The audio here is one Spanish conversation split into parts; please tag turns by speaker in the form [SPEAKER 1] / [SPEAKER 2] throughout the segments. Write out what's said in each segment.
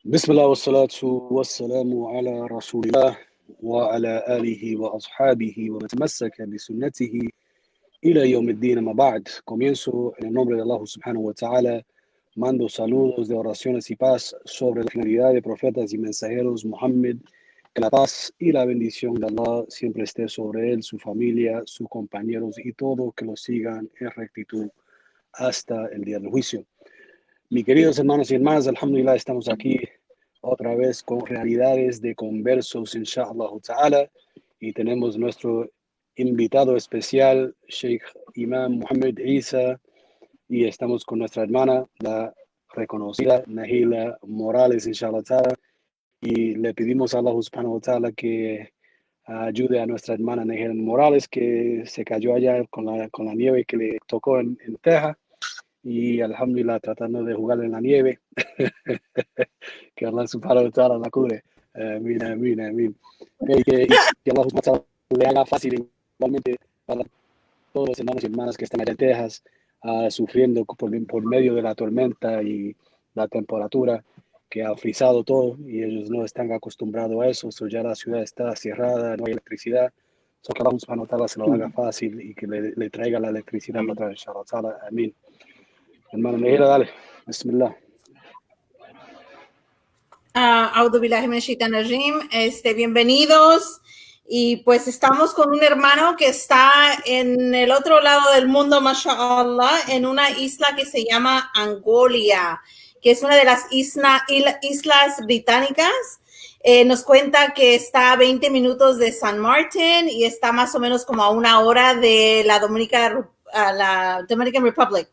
[SPEAKER 1] بسم الله والصلاة والسلام على رسول الله وعلى آله وأصحابه ومن تمسك بسنته إلى يوم الدين. أما بعد, comienzo en el nombre de Allah subhanahu wa ta'ala, mando saludos de oraciones y paz sobre la finalidad de profetas y mensajeros Muhammad, que la paz y la bendición de Allah siempre esté sobre él, su familia, sus compañeros y todo que lo sigan en rectitud hasta el día del juicio. Mis queridos hermanos y hermanas, alhamdulillah, estamos aquí otra vez con realidades de conversos, inshallah ta'ala, y tenemos nuestro invitado especial, Sheikh Imam Muhammad Isa, y estamos con nuestra hermana, la reconocida Nahila Morales, inshallah ta'ala, y le pedimos a Allah subhanahu wa ta'ala que ayude a nuestra hermana Nahila Morales, que se cayó allá con la nieve que le tocó en Texas, y alhamdulillah tratando de jugar en la nieve. Que Allah subhanahu wa ta'ala la cubre. Amén, amén, amén. Y que Allah subhanahu wa ta'ala le haga fácil igualmente para todos los hermanos y hermanas que están allá en Texas sufriendo por medio de la tormenta y la temperatura que ha frizado todo, y ellos no están acostumbrados a eso. So ya la ciudad está cerrada, no hay electricidad. So que Allah subhanahu wa ta'ala se lo haga fácil y que le traiga la electricidad otra vez, inshallah ta'ala. Amén. Hermano Mejera, dale. Bismillah.
[SPEAKER 2] Bienvenidos, y pues estamos con un hermano que está en el otro lado del mundo, mashallah, en una isla que se llama Angola, que es una de las islas británicas. Nos cuenta que está a 20 minutos de San Martín y está más o menos como a una hora de la Dominican Republic.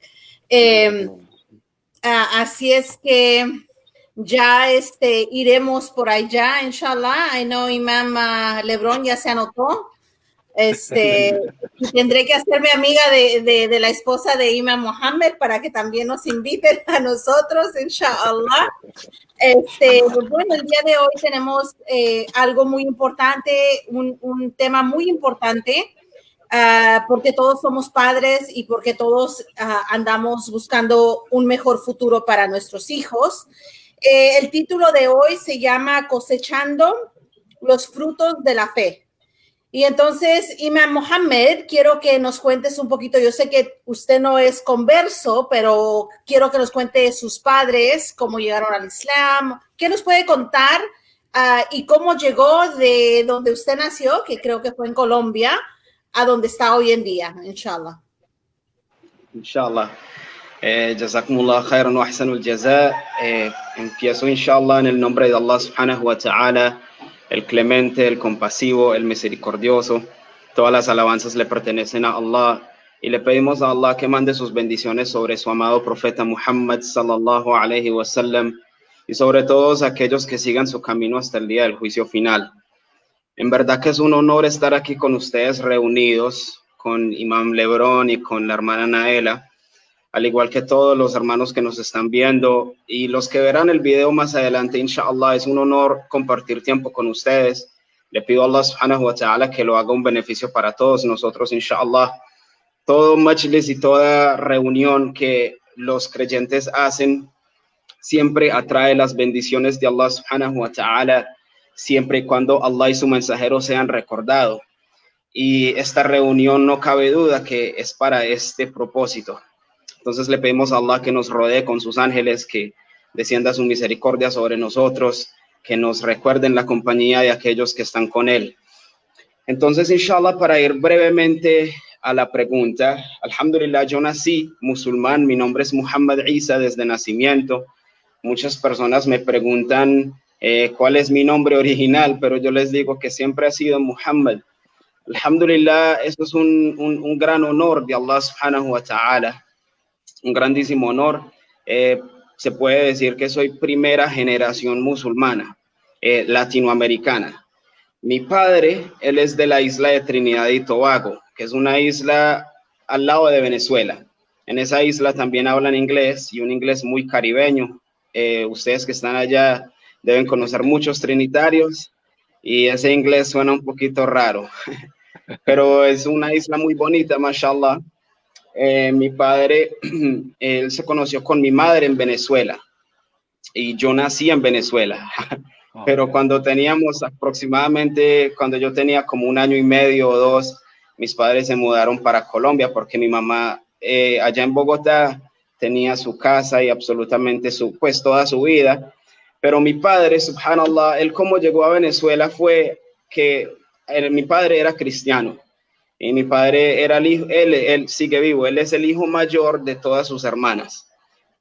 [SPEAKER 2] Así es que ya iremos por allá, inshallah. I know Imam Lebron ya se anotó. Tendré que hacerme amiga de la esposa de Imam Muhammad para que también nos inviten a nosotros, inshallah. Bueno, el día de hoy tenemos algo muy importante, un tema muy importante. Porque todos somos padres y porque todos andamos buscando un mejor futuro para nuestros hijos. El título de hoy se llama Cosechando los frutos de la fe. Y entonces, Imam Muhammad, quiero que nos cuentes un poquito. Yo sé que usted no es converso, pero quiero que nos cuente sus padres, cómo llegaron al Islam. ¿Qué nos puede contar? Y cómo llegó de donde usted nació, que creo que fue en Colombia, a donde está hoy en día, inshallah.
[SPEAKER 3] Inshallah. Jazakumullah khairan wa ahsanul jaza. Empiezo inshallah en el nombre de Allah subhanahu wa ta'ala, el clemente, el compasivo, el misericordioso. Todas las alabanzas le pertenecen a Allah, y le pedimos a Allah que mande sus bendiciones sobre su amado profeta Muhammad sallallahu alaihi wasallam y sobre todos aquellos que sigan su camino hasta el día del juicio final. En verdad que es un honor estar aquí con ustedes reunidos, con Imam Lebron y con la hermana Naela, al igual que todos los hermanos que nos están viendo y los que verán el video más adelante. Inshallah, es un honor compartir tiempo con ustedes. Le pido a Allah subhanahu wa ta'ala que lo haga un beneficio para todos nosotros, inshallah. Todo majlis y toda reunión que los creyentes hacen siempre atrae las bendiciones de Allah subhanahu wa ta'ala, siempre y cuando Allah y su mensajero sean recordados. Y esta reunión no cabe duda que es para este propósito. Entonces le pedimos a Allah que nos rodee con sus ángeles, que descienda su misericordia sobre nosotros, que nos recuerden la compañía de aquellos que están con él. Entonces, inshallah, para ir brevemente a la pregunta, alhamdulillah, yo nací musulmán, mi nombre es Muhammad Isa desde nacimiento. Muchas personas me preguntan cuál es mi nombre original, pero yo les digo que siempre ha sido Muhammad. Alhamdulillah, eso es un gran honor de Allah subhanahu wa ta'ala, un grandísimo honor. Se puede decir que soy primera generación musulmana, latinoamericana. Mi padre, él es de la isla de Trinidad y Tobago, que es una isla al lado de Venezuela. En esa isla también hablan inglés, y un inglés muy caribeño. Ustedes que están allá deben conocer muchos trinitarios, y ese inglés suena un poquito raro, pero es una isla muy bonita, mashallah. Mi padre, él se conoció con mi madre en Venezuela. y yo nací en Venezuela. Pero cuando teníamos aproximadamente, cuando yo tenía como 1 año y medio o 2, mis padres se mudaron para Colombia porque mi mamá allá en Bogotá tenía su casa y absolutamente pues toda su vida. Pero mi padre, subhanallah, él como llegó a Venezuela fue que mi padre era cristiano. Y mi padre era el hijo, él sigue vivo, él es el hijo mayor de todas sus hermanas.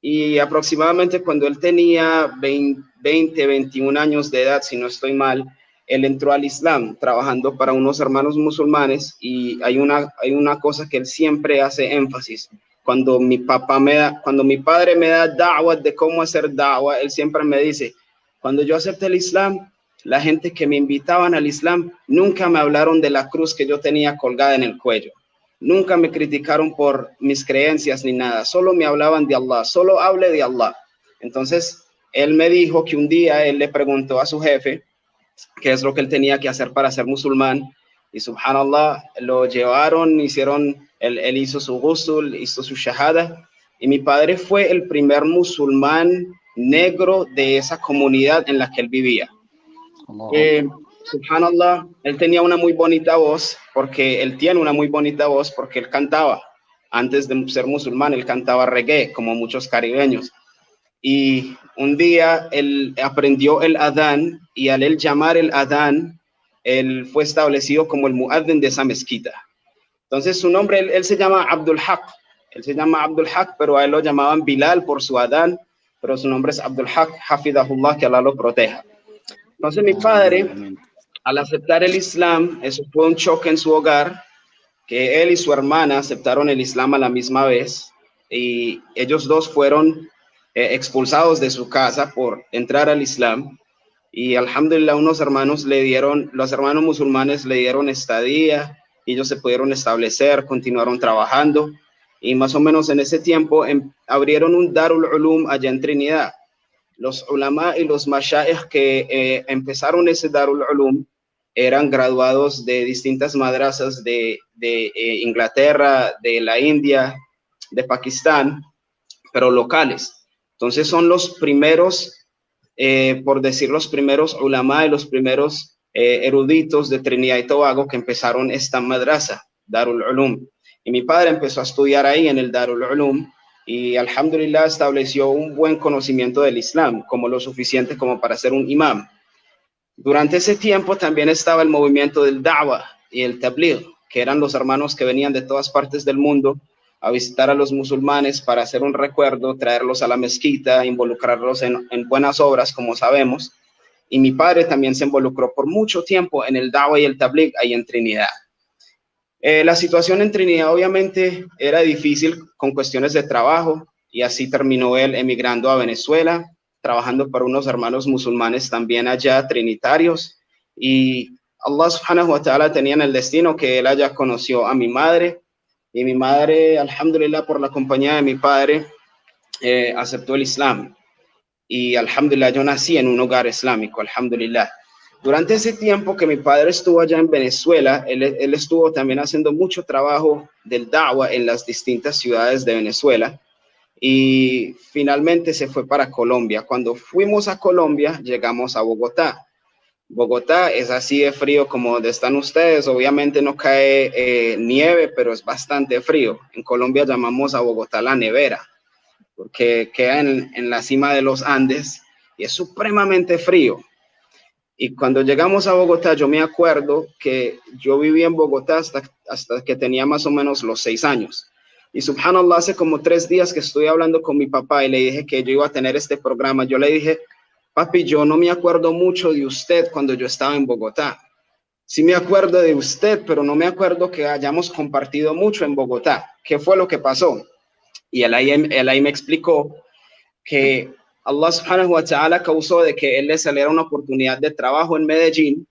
[SPEAKER 3] Y aproximadamente cuando él tenía 20, 21 años de edad, si no estoy mal, él entró al Islam trabajando para unos hermanos musulmanes. Y hay una cosa que él siempre hace énfasis. Cuando mi padre me da da'wah de cómo hacer da'wah, él siempre me dice, cuando yo acepté el Islam, la gente que me invitaban al Islam nunca me hablaron de la cruz que yo tenía colgada en el cuello. Nunca me criticaron por mis creencias ni nada. Solo me hablaban de Allah. Solo hable de Allah. Entonces, él me dijo que un día él le preguntó a su jefe qué es lo que él tenía que hacer para ser musulmán. Y subhanallah, lo llevaron, él hizo su ghusl, hizo su shahada. Y mi padre fue el primer musulmán negro de esa comunidad en la que él vivía. Subhanallah, él tenía una muy bonita voz, porque él cantaba. Antes de ser musulmán, él cantaba reggae, como muchos caribeños. Y un día él aprendió el adán, y al él llamar el adán, él fue establecido como el muaddin de esa mezquita. Entonces su nombre, él se llama Abdul Haq. Él se llama Abdul Haq, pero a él lo llamaban Bilal por su adán, pero su nombre es Abdul Haq, Hafidahullah, que Allah lo proteja. Entonces mi padre, al aceptar el Islam, eso fue un choque en su hogar, que él y su hermana aceptaron el Islam a la misma vez, y ellos dos fueron expulsados de su casa por entrar al Islam. Y alhamdulillah, los hermanos musulmanes le dieron estadía, y ellos se pudieron establecer, continuaron trabajando, y más o menos en ese tiempo abrieron un Darul Ulum allá en Trinidad. Los ulama y los mashayikh que empezaron ese Darul Ulum eran graduados de distintas madrasas de Inglaterra, de la India, de Pakistán, pero locales. Entonces son los primeros, por decir los primeros ulama y los primeros eruditos de Trinidad y Tobago que empezaron esta madrasa, Darul Ulum. Y mi padre empezó a estudiar ahí en el Darul Ulum, y alhamdulillah estableció un buen conocimiento del Islam, como lo suficiente como para ser un imam. Durante ese tiempo también estaba el movimiento del Da'wah y el Tabligh, que eran los hermanos que venían de todas partes del mundo a visitar a los musulmanes para hacer un recuerdo, traerlos a la mezquita, involucrarlos en buenas obras, como sabemos. Y mi padre también se involucró por mucho tiempo en el Da'wah y el Tabligh ahí en Trinidad. La situación en Trinidad obviamente era difícil con cuestiones de trabajo, y así terminó él emigrando a Venezuela, trabajando para unos hermanos musulmanes también allá, trinitarios. Y Allah subhanahu wa ta'ala tenía en el destino que él allá conoció a mi madre, y mi madre, alhamdulillah, por la compañía de mi padre, aceptó el Islam. Y alhamdulillah, yo nací en un hogar islámico, alhamdulillah. Durante ese tiempo que mi padre estuvo allá en Venezuela, él estuvo también haciendo mucho trabajo del Da'wah en las distintas ciudades de Venezuela, y finalmente se fue para Colombia. Cuando fuimos a Colombia, llegamos a Bogotá. Bogotá es así de frío como donde están ustedes. Obviamente no cae nieve, pero es bastante frío. En Colombia llamamos a Bogotá la nevera, porque queda en la cima de los Andes y es supremamente frío. Y cuando llegamos a Bogotá, yo me acuerdo que yo viví en Bogotá hasta que tenía más o menos los 6 años. Y subhanallah, hace como 3 días que estoy hablando con mi papá y le dije que yo iba a tener este programa. Yo le dije, papi, yo no me acuerdo mucho de usted cuando yo estaba en Bogotá. Sí me acuerdo de usted, pero no me acuerdo que hayamos compartido mucho en Bogotá. ¿Qué fue lo que pasó? Y él ahí me explicó que Allah subhanahu wa ta'ala causó de que él le saliera una oportunidad de trabajo en Medellín,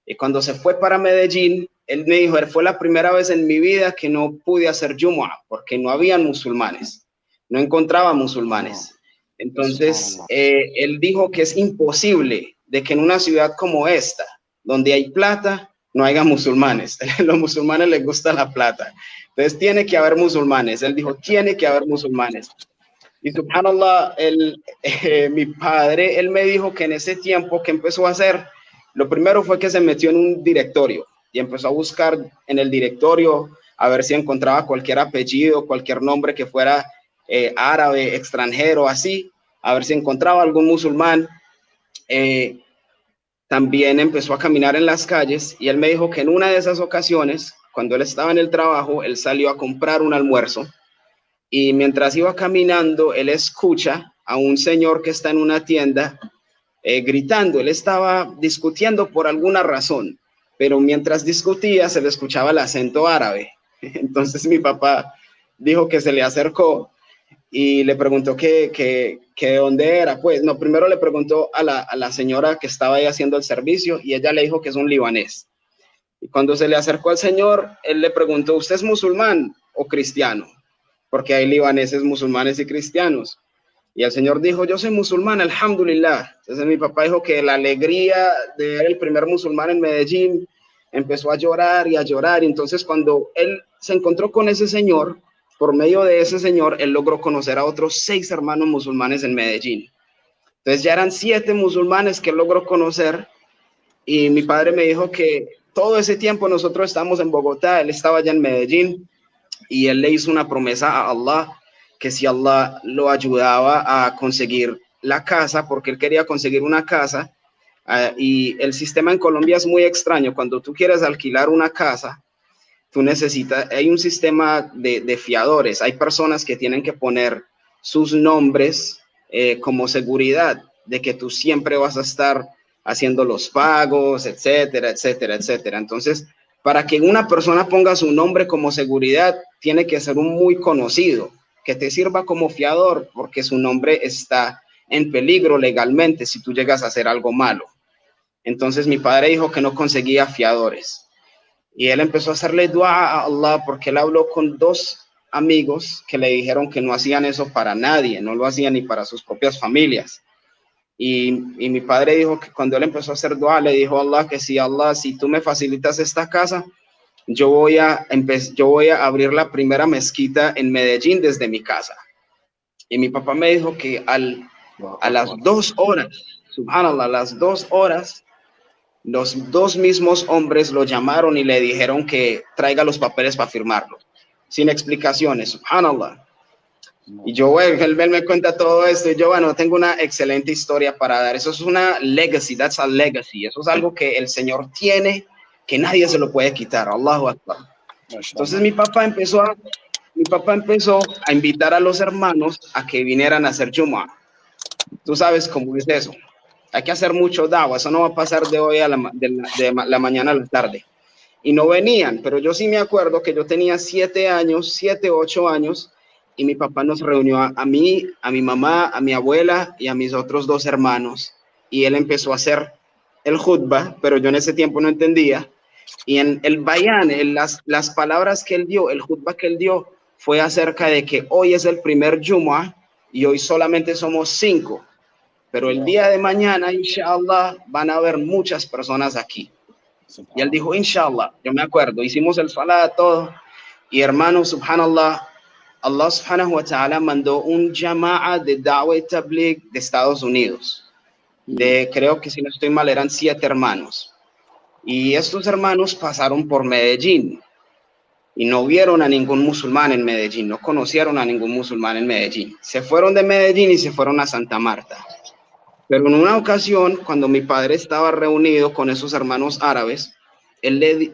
[SPEAKER 3] y cuando se fue para Medellín, él me dijo, fue la primera vez en mi vida que no pude hacer Jumu'ah, porque no habían musulmanes, no encontraba musulmanes. Entonces, él dijo que es imposible de que en una ciudad como esta, donde hay plata, no haya musulmanes. A los musulmanes les gusta la plata. Entonces, tiene que haber musulmanes. Él dijo, tiene que haber musulmanes. Y subhanallah, mi padre, él me dijo que en ese tiempo que empezó a hacer, lo primero fue que se metió en un directorio y empezó a buscar en el directorio a ver si encontraba cualquier apellido, cualquier nombre que fuera árabe, extranjero, así, a ver si encontraba algún musulmán. También empezó a caminar en las calles y él me dijo que en una de esas ocasiones, cuando él estaba en el trabajo, él salió a comprar un almuerzo y mientras iba caminando, él escucha a un señor que está en una tienda gritando. Él estaba discutiendo por alguna razón, pero mientras discutía se le escuchaba el acento árabe. Entonces mi papá dijo que se le acercó y le preguntó que de dónde era. Pues no, primero le preguntó a la señora que estaba ahí haciendo el servicio y ella le dijo que es un libanés. Y cuando se le acercó al señor, él le preguntó, ¿usted es musulmán o cristiano? Porque hay libaneses, musulmanes y cristianos. Y el señor dijo, yo soy musulmán, alhamdulillah. Entonces mi papá dijo que la alegría de ser el primer musulmán en Medellín empezó a llorar y a llorar. Y entonces cuando él se encontró con ese señor, por medio de ese señor, él logró conocer a otros 6 hermanos musulmanes en Medellín. Entonces ya eran 7 musulmanes que él logró conocer. Y mi padre me dijo que todo ese tiempo nosotros estamos en Bogotá, él estaba allá en Medellín y él le hizo una promesa a Allah que si Allah lo ayudaba a conseguir la casa, porque él quería conseguir una casa, y el sistema en Colombia es muy extraño. Cuando tú quieres alquilar una casa, tú necesitas, hay un sistema de fiadores, hay personas que tienen que poner sus nombres como seguridad de que tú siempre vas a estar haciendo los pagos, etcétera, etcétera, etcétera. Entonces, para que una persona ponga su nombre como seguridad, tiene que ser un muy conocido, que te sirva como fiador, porque su nombre está en peligro legalmente si tú llegas a hacer algo malo. Entonces mi padre dijo que no conseguía fiadores. Y él empezó a hacerle dua a Allah porque él habló con 2 amigos que le dijeron que no hacían eso para nadie, no lo hacían ni para sus propias familias. Y mi padre dijo que cuando él empezó a hacer dua, le dijo a Allah que si Allah, si tú me facilitas esta casa, yo voy a abrir la primera mezquita en Medellín desde mi casa. Y mi papá me dijo que a las 2 horas, subhanallah, a las 2 horas, los 2 mismos hombres lo llamaron y le dijeron que traiga los papeles para firmarlo, sin explicaciones, subhanallah. Y yo, él me cuenta todo esto y yo, bueno, tengo una excelente historia para dar. Eso es una legacy, that's a legacy. Eso es algo que el Señor tiene, que nadie se lo puede quitar. Allahu Akbar. Entonces mi papá empezó a invitar a los hermanos a que vinieran a hacer Jumu'ah. Tú sabes cómo es eso. Hay que hacer mucho da'wah. Eso no va a pasar de hoy a la mañana a la tarde. Y no venían, pero yo sí me acuerdo que yo tenía 7 años, 7, 8 años, y mi papá nos reunió a mí, a mi mamá, a mi abuela y a mis otros 2 hermanos. Y él empezó a hacer el khutbah, pero yo en ese tiempo no entendía. Y en el bayan, en las palabras que él dio, el khutbah que él dio, fue acerca de que hoy es el primer Jumu'ah y hoy solamente somos 5. Pero el día de mañana, inshallah, van a haber muchas personas aquí. Y él dijo, inshallah, yo me acuerdo, hicimos el salat, todo. Y hermano, subhanallah, Allah subhanahu wa ta'ala mandó un jama'a de Da'wah y Tabligh de Estados Unidos. Creo que si no estoy mal, eran 7 hermanos. Y estos hermanos pasaron por Medellín y no vieron a ningún musulmán en Medellín, no conocieron a ningún musulmán en Medellín. Se fueron de Medellín y se fueron a Santa Marta. Pero en una ocasión, cuando mi padre estaba reunido con esos hermanos árabes,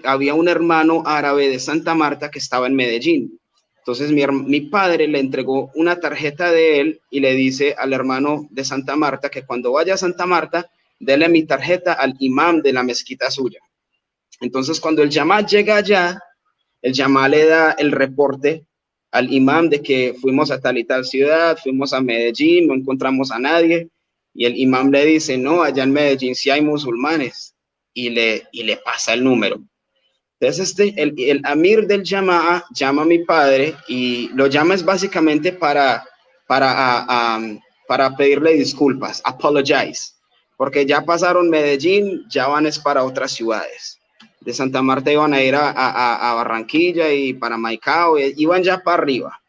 [SPEAKER 3] había un hermano árabe de Santa Marta que estaba en Medellín. Entonces mi padre le entregó una tarjeta de él y le dice al hermano de Santa Marta que cuando vaya a Santa Marta, dele mi tarjeta al imam de la mezquita suya. Entonces cuando el yamá llega allá, el yamá le da el reporte al imam de que fuimos a tal y tal ciudad, fuimos a Medellín, no encontramos a nadie. Y el imam le dice, no, allá en Medellín sí hay musulmanes. Y le pasa el número. Entonces el amir del Jama'a llama a mi padre y lo llama es básicamente para pedirle disculpas, apologize, porque ya pasaron Medellín, ya van es para otras ciudades. De Santa Marta iban a ir a Barranquilla y para Maicao, iban ya para arriba.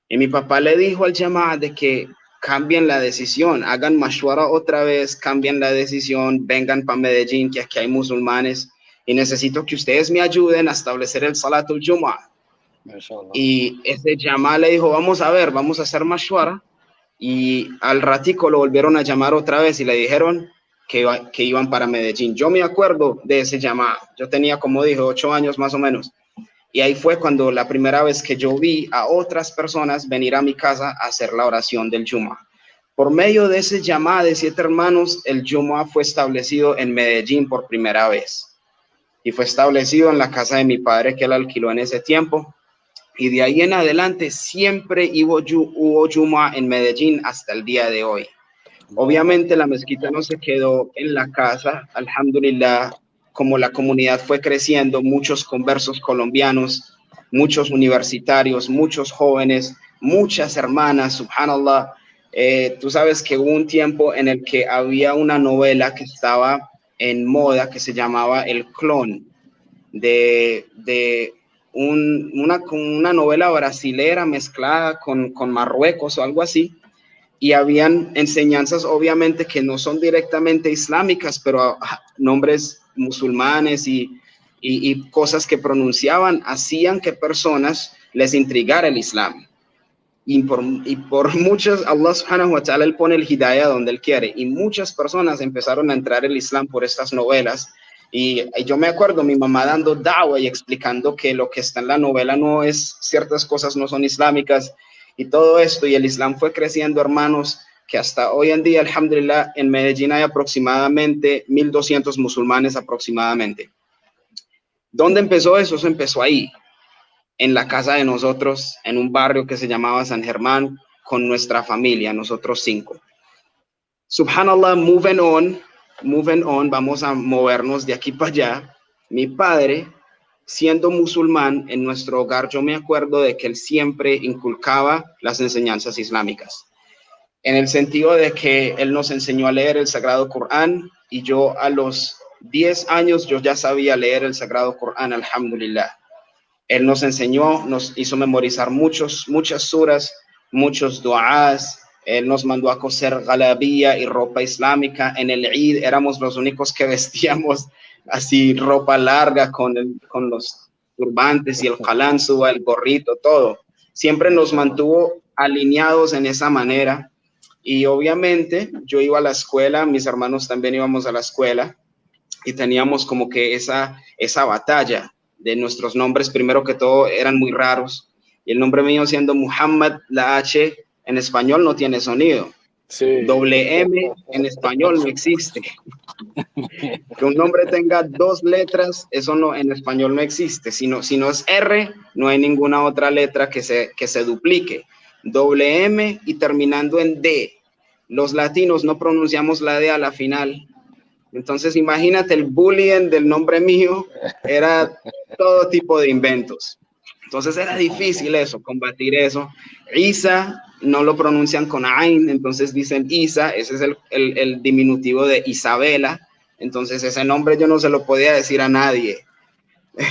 [SPEAKER 3] Y mi papá le dijo al Jama'a de que cambien la decisión, hagan mashwara otra vez, cambien la decisión, vengan para Medellín, que aquí hay musulmanes, y necesito que ustedes me ayuden a establecer el Salatul Jumu'ah. Y ese Jama'a le dijo, vamos a ver, vamos a hacer mashwara. Y al ratico lo volvieron a llamar otra vez y le dijeron que iban para Medellín. Yo me acuerdo de ese Jama'a, yo tenía, como dije, 8 años más o menos. Y ahí fue cuando la primera vez que yo vi a otras personas venir a mi casa a hacer la oración del Jumu'ah. Por medio de ese Jama'a de 7 hermanos, el Jumu'ah fue establecido en Medellín por primera vez. Y fue establecido en la casa de mi padre, que él alquiló en ese tiempo. Y de ahí en adelante siempre hubo Jumu'ah en Medellín hasta el día de hoy. Obviamente la mezquita no se quedó en la casa, alhamdulillah. Como la comunidad fue creciendo, muchos conversos colombianos, muchos universitarios, muchos jóvenes, muchas hermanas, subhanallah. Tú sabes que hubo un tiempo en el que había una novela que estaba en moda que se llamaba El Clon, de una novela brasilera mezclada con Marruecos o algo así. Y habían enseñanzas obviamente que no son directamente islámicas, pero nombres musulmanes y cosas que pronunciaban hacían que personas les intrigara el Islam. Y por muchas, Allah subhanahu wa ta'ala, él pone el hidayah donde él quiere. Y muchas personas empezaron a entrar al Islam por estas novelas. Y yo me acuerdo mi mamá dando da'wah y explicando que lo que está en la novela no es, ciertas cosas no son islámicas. Y todo esto, y el Islam fue creciendo, hermanos, que hasta hoy en día, alhamdulillah, en Medellín hay aproximadamente 1.200 musulmanes aproximadamente. ¿Dónde empezó eso? Eso empezó ahí, en la casa de nosotros, en un barrio que se llamaba San Germán, con nuestra familia, nosotros 5. Subhanallah, moving on, vamos a movernos de aquí para allá. Mi padre, siendo musulmán, en nuestro hogar, yo me acuerdo de que él siempre inculcaba las enseñanzas islámicas, en el sentido de que él nos enseñó a leer el Sagrado Corán, y yo a los 10 años yo ya sabía leer el Sagrado Corán, alhamdulillah. Él nos enseñó, nos hizo memorizar muchas suras, muchos du'as. Él nos mandó a coser galabía y ropa islámica. En el Eid éramos los únicos que vestíamos así ropa larga con los turbantes y el qalansu, el gorrito, todo. Siempre nos mantuvo alineados en esa manera. Y obviamente yo iba a la escuela, mis hermanos también íbamos a la escuela, y teníamos como que esa batalla de nuestros nombres. Primero que todo eran muy raros, y el nombre mío siendo Muhammad, la H en español no tiene sonido. Sí. Doble M en español no existe. Que un nombre tenga 2 letras, eso no, en español no existe. Si no es R, no hay ninguna otra letra que se duplique. Doble M y terminando en D. Los latinos no pronunciamos la D a la final. Entonces imagínate, el bullying del nombre mío era todo tipo de inventos. Entonces era difícil eso, combatir eso. Isa no lo pronuncian con Ain, entonces dicen Isa, ese es el diminutivo de Isabela. Entonces ese nombre yo no se lo podía decir a nadie.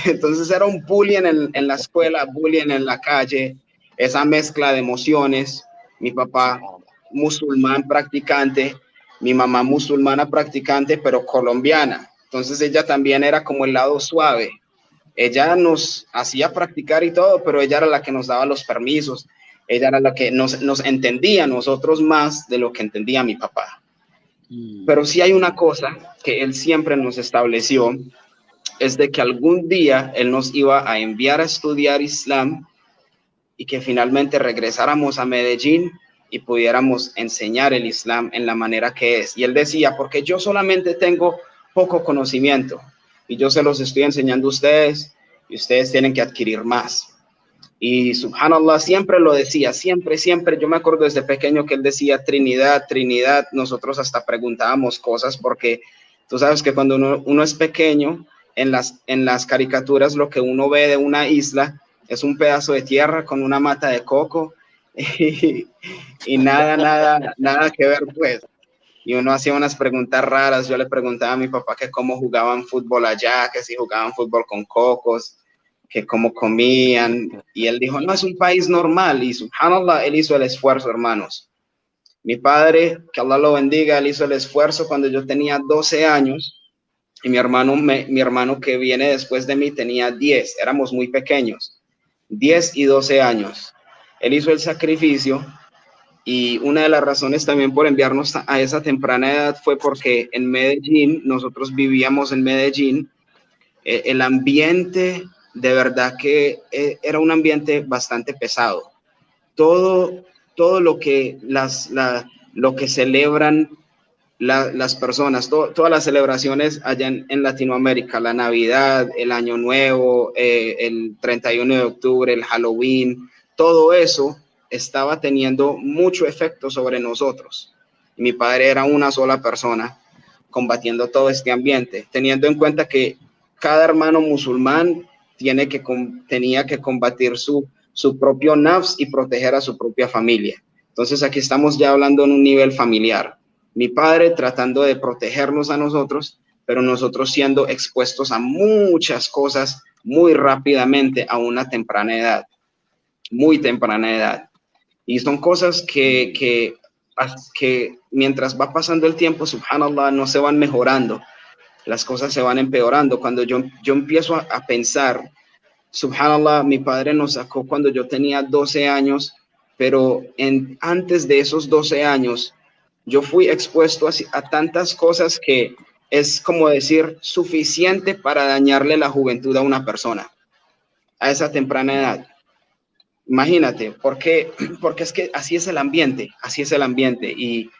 [SPEAKER 3] Entonces era un bullying en la escuela, bullying en la calle, esa mezcla de emociones. Mi papá musulmán practicante, mi mamá musulmana practicante, pero colombiana. Entonces ella también era como el lado suave. Ella nos hacía practicar y todo, pero ella era la que nos daba los permisos. Ella era la que nos entendía a nosotros más de lo que entendía mi papá. Pero sí hay una cosa que él siempre nos estableció, es de que algún día él nos iba a enviar a estudiar Islam y que finalmente regresáramos a Medellín y pudiéramos enseñar el Islam en la manera que es. Y él decía, porque yo solamente tengo poco conocimiento y yo se los estoy enseñando a ustedes y ustedes tienen que adquirir más. Y subhanallah, siempre lo decía, siempre, yo me acuerdo desde pequeño que él decía Trinidad, Trinidad. Nosotros hasta preguntábamos cosas porque tú sabes que cuando uno es pequeño, en las caricaturas lo que uno ve de una isla es un pedazo de tierra con una mata de coco y nada que ver pues. Y uno hacía unas preguntas raras. Yo le preguntaba a mi papá que cómo jugaban fútbol allá, que si jugaban fútbol con cocos. que cómo comían, y él dijo, no, es un país normal, y subhanallah, él hizo el esfuerzo, hermanos. Mi padre, que Allah lo bendiga, él hizo el esfuerzo cuando yo tenía 12 años, y mi hermano que viene después de mí tenía 10, éramos muy pequeños, 10 y 12 años. Él hizo el sacrificio, y una de las razones también por enviarnos a esa temprana edad fue porque en Medellín, nosotros vivíamos en Medellín, el ambiente de verdad que era un ambiente bastante pesado. Todo lo que lo que celebran las personas, todas las celebraciones allá en Latinoamérica, la Navidad, el Año Nuevo, el 31 de octubre, el Halloween, todo eso estaba teniendo mucho efecto sobre nosotros. Mi padre era una sola persona combatiendo todo este ambiente, teniendo en cuenta que cada hermano musulmán tenía que combatir su propio nafs y proteger a su propia familia. Entonces aquí estamos ya hablando en un nivel familiar. Mi padre tratando de protegernos a nosotros, pero nosotros siendo expuestos a muchas cosas muy rápidamente a una temprana edad, muy temprana edad. Y son cosas que mientras va pasando el tiempo, subhanallah, no se van mejorando. Las cosas se van empeorando. Cuando yo empiezo a pensar, subhanallah, mi padre nos sacó cuando yo tenía 12 años, pero antes de esos 12 años, yo fui expuesto a tantas cosas que es como decir suficiente para dañarle la juventud a una persona a esa temprana edad. Imagínate, porque es que así es el ambiente, y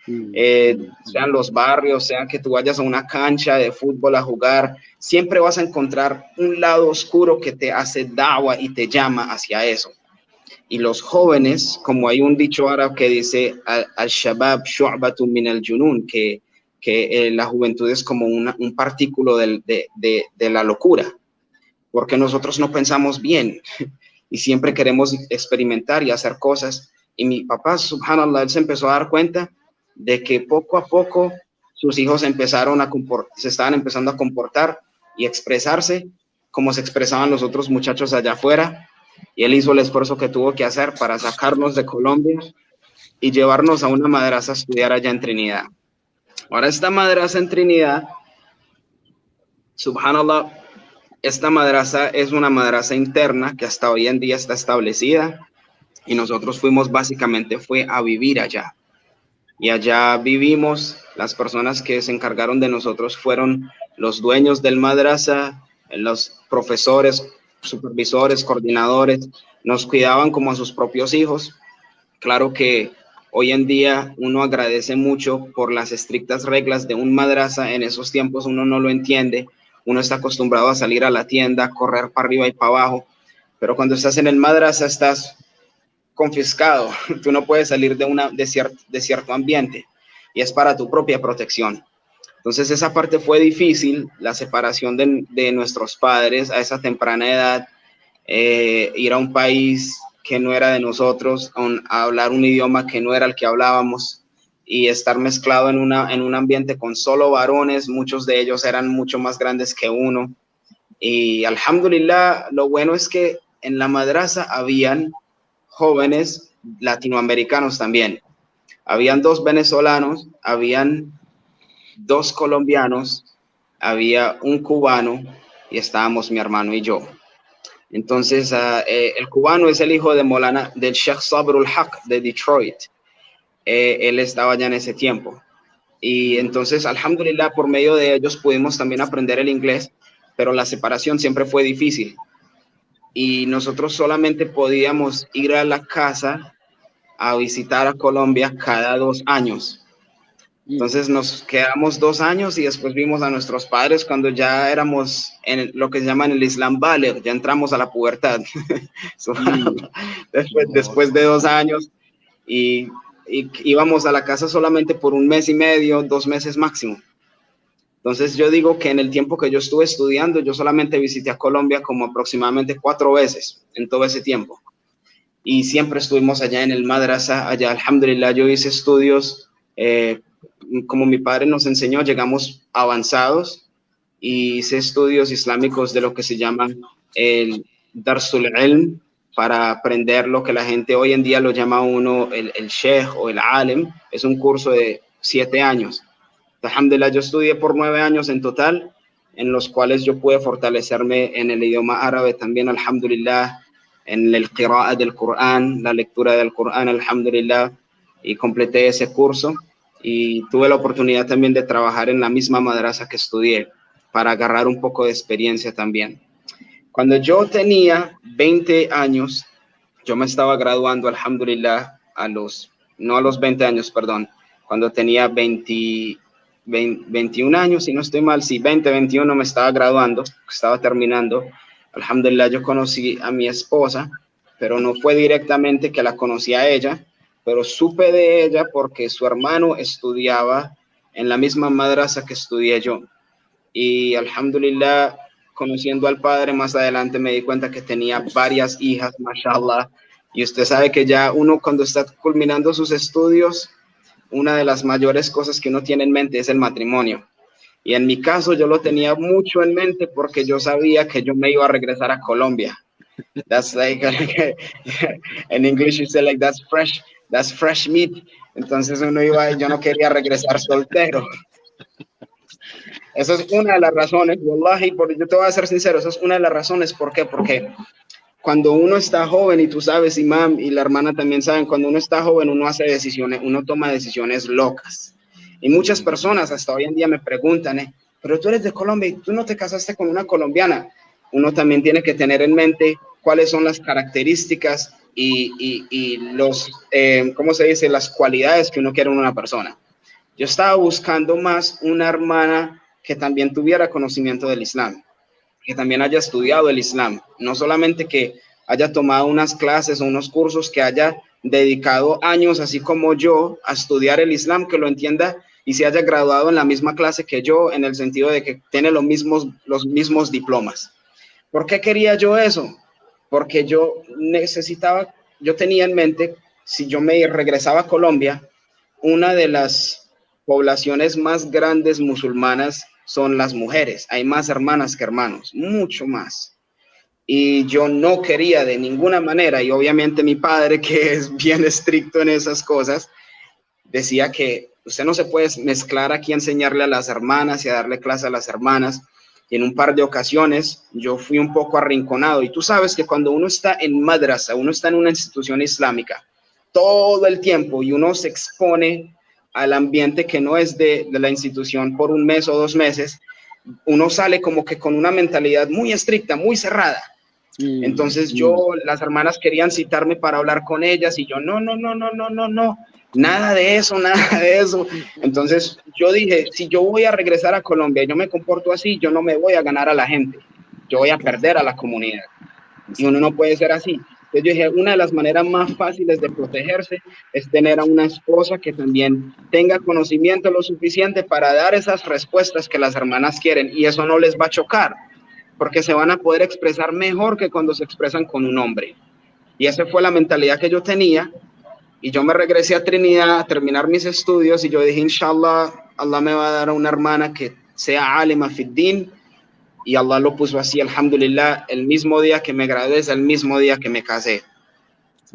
[SPEAKER 3] sean los barrios, sean que tú vayas a una cancha de fútbol a jugar, siempre vas a encontrar un lado oscuro que te hace da'wa y te llama hacia eso. Y los jóvenes, como hay un dicho árabe que dice al-shabab shu'batun min al-junun, que la juventud es como un partículo de la locura, porque nosotros no pensamos bien y siempre queremos experimentar y hacer cosas. Y mi papá, subhanallah, él se empezó a dar cuenta de que poco a poco sus hijos se estaban empezando a comportar y expresarse como se expresaban los otros muchachos allá afuera. Y él hizo el esfuerzo que tuvo que hacer para sacarnos de Colombia y llevarnos a una madrasa a estudiar allá en Trinidad. Ahora esta madrasa en Trinidad, subhanallah, esta madrasa es una madrasa interna que hasta hoy en día está establecida, y nosotros fue a vivir allá. Y allá vivimos, las personas que se encargaron de nosotros fueron los dueños del madrasa, los profesores, supervisores, coordinadores, nos cuidaban como a sus propios hijos. Claro que hoy en día uno agradece mucho por las estrictas reglas de un madrasa. En esos tiempos uno no lo entiende. Uno está acostumbrado a salir a la tienda, correr para arriba y para abajo, pero cuando estás en el madrasa estás confiscado. Tú no puedes salir de cierto ambiente, y es para tu propia protección. Entonces esa parte fue difícil, la separación de nuestros padres a esa temprana edad, ir a un país que no era de nosotros, a hablar un idioma que no era el que hablábamos, y estar mezclado en un ambiente con solo varones. Muchos de ellos eran mucho más grandes que uno. Y alhamdulillah, lo bueno es que en la madrasa habían jóvenes latinoamericanos también. Habían 2 venezolanos, habían 2 colombianos, había un cubano, y estábamos mi hermano y yo. Entonces, el cubano es el hijo del Sheikh Sabrul Haq de Detroit. Él estaba allá en ese tiempo. Y entonces, alhamdulillah, por medio de ellos pudimos también aprender el inglés, pero la separación siempre fue difícil. Y nosotros solamente podíamos ir a la casa a visitar a Colombia cada 2 años. Entonces nos quedamos 2 años y después vimos a nuestros padres cuando ya éramos en lo que se llama en el Islam Baligh, ya entramos a la pubertad. después de 2 años, y íbamos a la casa solamente por 1 mes y medio, 2 meses máximo. Entonces yo digo que en el tiempo que yo estuve estudiando, yo solamente visité a Colombia como aproximadamente 4 veces en todo ese tiempo. Y siempre estuvimos allá en el madrasa, allá alhamdulillah yo hice estudios, como mi padre nos enseñó, llegamos avanzados, y hice estudios islámicos de lo que se llama Darsul Ilm, para aprender lo que la gente hoy en día lo llama uno el sheikh o el alim. Es un curso de 7 años. Alhamdulillah, yo estudié por 9 años en total, en los cuales yo pude fortalecerme en el idioma árabe también, alhamdulillah, en el qira'a del Corán, la lectura del Corán, alhamdulillah, y completé ese curso. Y tuve la oportunidad también de trabajar en la misma madrasa que estudié, para agarrar un poco de experiencia también. Cuando yo tenía 20 años, yo me estaba graduando, alhamdulillah, no a los 20 años, perdón, cuando tenía 21 años, si no estoy mal, sí, 21 me estaba graduando, estaba terminando. Alhamdulillah, yo conocí a mi esposa, pero no fue directamente que la conocí a ella, pero supe de ella porque su hermano estudiaba en la misma madrasa que estudié yo. Y alhamdulillah, conociendo al padre más adelante me di cuenta que tenía varias hijas, mashallah. Y usted sabe que ya uno cuando está culminando sus estudios, una de las mayores cosas que uno tiene en mente es el matrimonio. Y en mi caso yo lo tenía mucho en mente porque yo sabía que yo me iba a regresar a Colombia. That's like, en English you say like that's fresh meat. Entonces yo no quería regresar soltero. Esa es una de las razones, wallahi, yo te voy a ser sincero, esa es una de las razones. ¿Por qué? Porque cuando uno está joven, y tú sabes, Imam, y la hermana también saben, cuando uno está joven, uno hace decisiones, uno toma decisiones locas. Y muchas personas hasta hoy en día me preguntan, pero tú eres de Colombia y tú no te casaste con una colombiana. Uno también tiene que tener en mente cuáles son las características y los, ¿cómo se dice?, las cualidades que uno quiere en una persona. Yo estaba buscando más una hermana que también tuviera conocimiento del Islam, que también haya estudiado el Islam, no solamente que haya tomado unas clases o unos cursos, que haya dedicado años, así como yo, a estudiar el Islam, que lo entienda y se haya graduado en la misma clase que yo, en el sentido de que tiene los mismos diplomas. ¿Por qué quería yo eso? Porque yo tenía en mente, si yo me regresaba a Colombia, una de las poblaciones más grandes musulmanas son las mujeres. Hay más hermanas que hermanos, mucho más. Y yo no quería de ninguna manera, y obviamente mi padre, que es bien estricto en esas cosas, decía que usted no se puede mezclar aquí a enseñarle a las hermanas y a darle clase a las hermanas. Y en un par de ocasiones yo fui un poco arrinconado. Y tú sabes que cuando uno está en madrasa, uno está en una institución islámica todo el tiempo y uno se expone al ambiente que no es de la institución por un mes o 2 meses, uno sale como que con una mentalidad muy estricta, muy cerrada. Entonces las hermanas querían citarme para hablar con ellas y yo no, nada de eso. Entonces yo dije, si yo voy a regresar a Colombia y yo me comporto así, yo no me voy a ganar a la gente, yo voy a perder a la comunidad. Y uno no puede ser así. Entonces yo dije, una de las maneras más fáciles de protegerse es tener a una esposa que también tenga conocimiento lo suficiente para dar esas respuestas que las hermanas quieren, y eso no les va a chocar, porque se van a poder expresar mejor que cuando se expresan con un hombre. Y esa fue la mentalidad que yo tenía, y yo me regresé a Trinidad a terminar mis estudios, y yo dije, inshallah, Allah me va a dar a una hermana que sea alima fiddin, y Allah lo puso así, alhamdulillah. El mismo día que me gradué es el mismo día que me casé.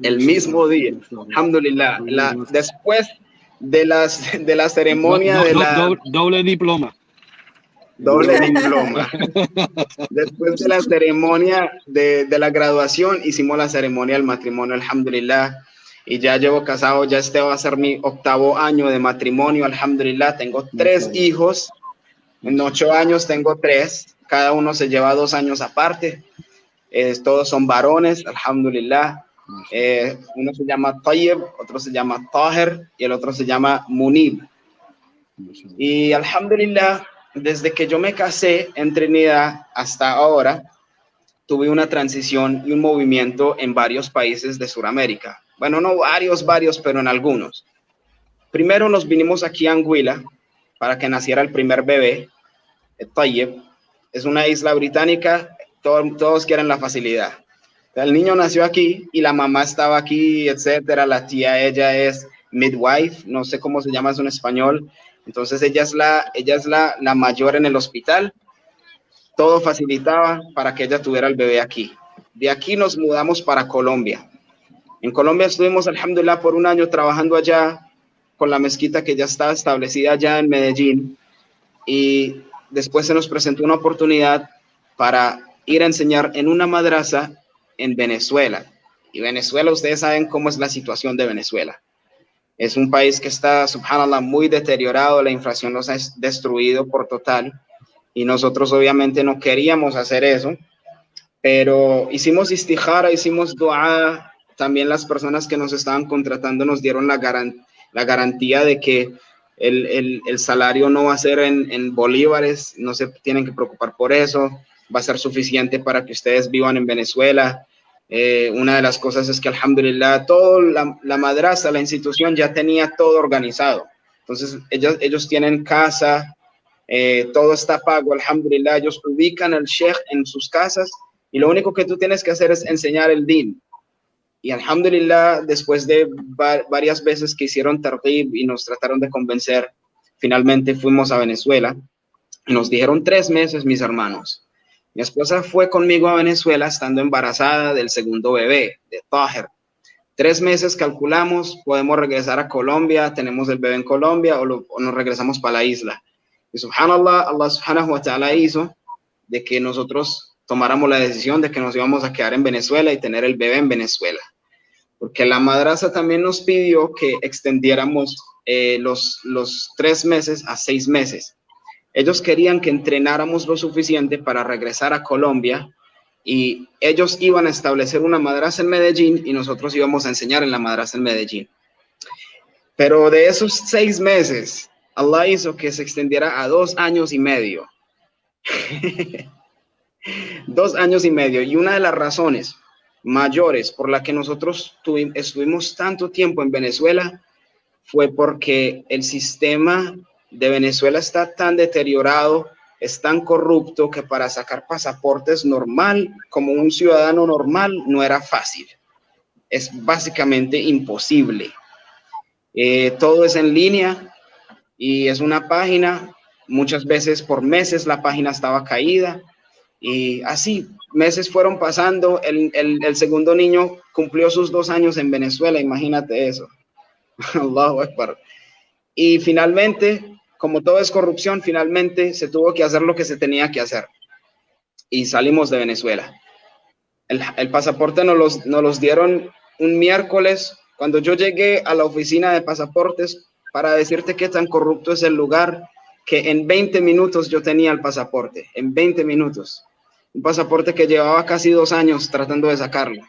[SPEAKER 3] El mismo día, alhamdulillah. Después de la ceremonia
[SPEAKER 1] doble diploma.
[SPEAKER 3] Doble diploma. Después de la ceremonia de la graduación, hicimos la ceremonia del matrimonio, alhamdulillah. Y ya llevo casado, ya este va a ser mi 8º año de matrimonio, alhamdulillah. Tengo 3 hijos. En 8 años tengo 3. Cada uno se lleva 2 años aparte. Todos son varones, alhamdulillah. Uno se llama Tayyib, otro se llama Taher y el otro se llama Munib. Y alhamdulillah, desde que yo me casé en Trinidad hasta ahora, tuve una transición y un movimiento en varios países de Sudamérica. Bueno, no varios, pero en algunos. Primero nos vinimos aquí a Anguila para que naciera el primer bebé, Tayyib. Es una isla británica, todos quieren la facilidad. El niño nació aquí y la mamá estaba aquí, etcétera. La tía, ella es midwife, no sé cómo se llama eso en español. Entonces ella es la mayor en el hospital. Todo facilitaba para que ella tuviera el bebé aquí. De aquí nos mudamos para Colombia. En Colombia estuvimos, alhamdulillah, por un año trabajando allá con la mezquita que ya estaba establecida allá en Medellín. Y después se nos presentó una oportunidad para ir a enseñar en una madrasa en Venezuela. Y Venezuela, ustedes saben cómo es la situación de Venezuela. Es un país que está, subhanallah, muy deteriorado, la inflación nos ha destruido por total. Y nosotros obviamente no queríamos hacer eso, pero hicimos istijara, hicimos dua. También las personas que nos estaban contratando nos dieron la garantía de que el salario no va a ser en bolívares, no se tienen que preocupar por eso, va a ser suficiente para que ustedes vivan en Venezuela. Una de las cosas es que, alhamdulillah, la madrasa, la institución ya tenía todo organizado. Entonces, ellos tienen casa, todo está pago, alhamdulillah. Ellos ubican al sheikh en sus casas y lo único que tú tienes que hacer es enseñar el din. Y alhamdulillah, después de varias veces que hicieron targhib y nos trataron de convencer, finalmente fuimos a Venezuela y nos dijeron 3 meses, mis hermanos. Mi esposa fue conmigo a Venezuela estando embarazada del segundo bebé, de Taher. 3 meses calculamos, podemos regresar a Colombia, tenemos el bebé en Colombia o nos regresamos para la isla. Y subhanallah, Allah subhanahu wa ta'ala hizo de que nosotros tomáramos la decisión de que nos íbamos a quedar en Venezuela y tener el bebé en Venezuela. Porque la madrasa también nos pidió que extendiéramos los 3 meses a 6 meses. Ellos querían que entrenáramos lo suficiente para regresar a Colombia y ellos iban a establecer una madrasa en Medellín y nosotros íbamos a enseñar en la madrasa en Medellín. Pero de esos 6 meses, Allah hizo que se extendiera a 2 años y medio. 2 años y medio. Y una de las razones mayores por la que nosotros estuvimos tanto tiempo en Venezuela fue porque el sistema de Venezuela está tan deteriorado, es tan corrupto que para sacar pasaportes normal, como un ciudadano normal, no era fácil. Es básicamente imposible. Todo es en línea y es una página. Muchas veces por meses la página estaba caída y así meses fueron pasando. El segundo niño cumplió sus 2 años en Venezuela, imagínate eso. Allahu Akbar. Y finalmente, como todo es corrupción, finalmente se tuvo que hacer lo que se tenía que hacer. Y salimos de Venezuela. El pasaporte nos los dieron un miércoles. Cuando yo llegué a la oficina de pasaportes, para decirte qué tan corrupto es el lugar, que en 20 minutos yo tenía el pasaporte. En 20 minutos. Un pasaporte que llevaba casi 2 años tratando de sacarlo.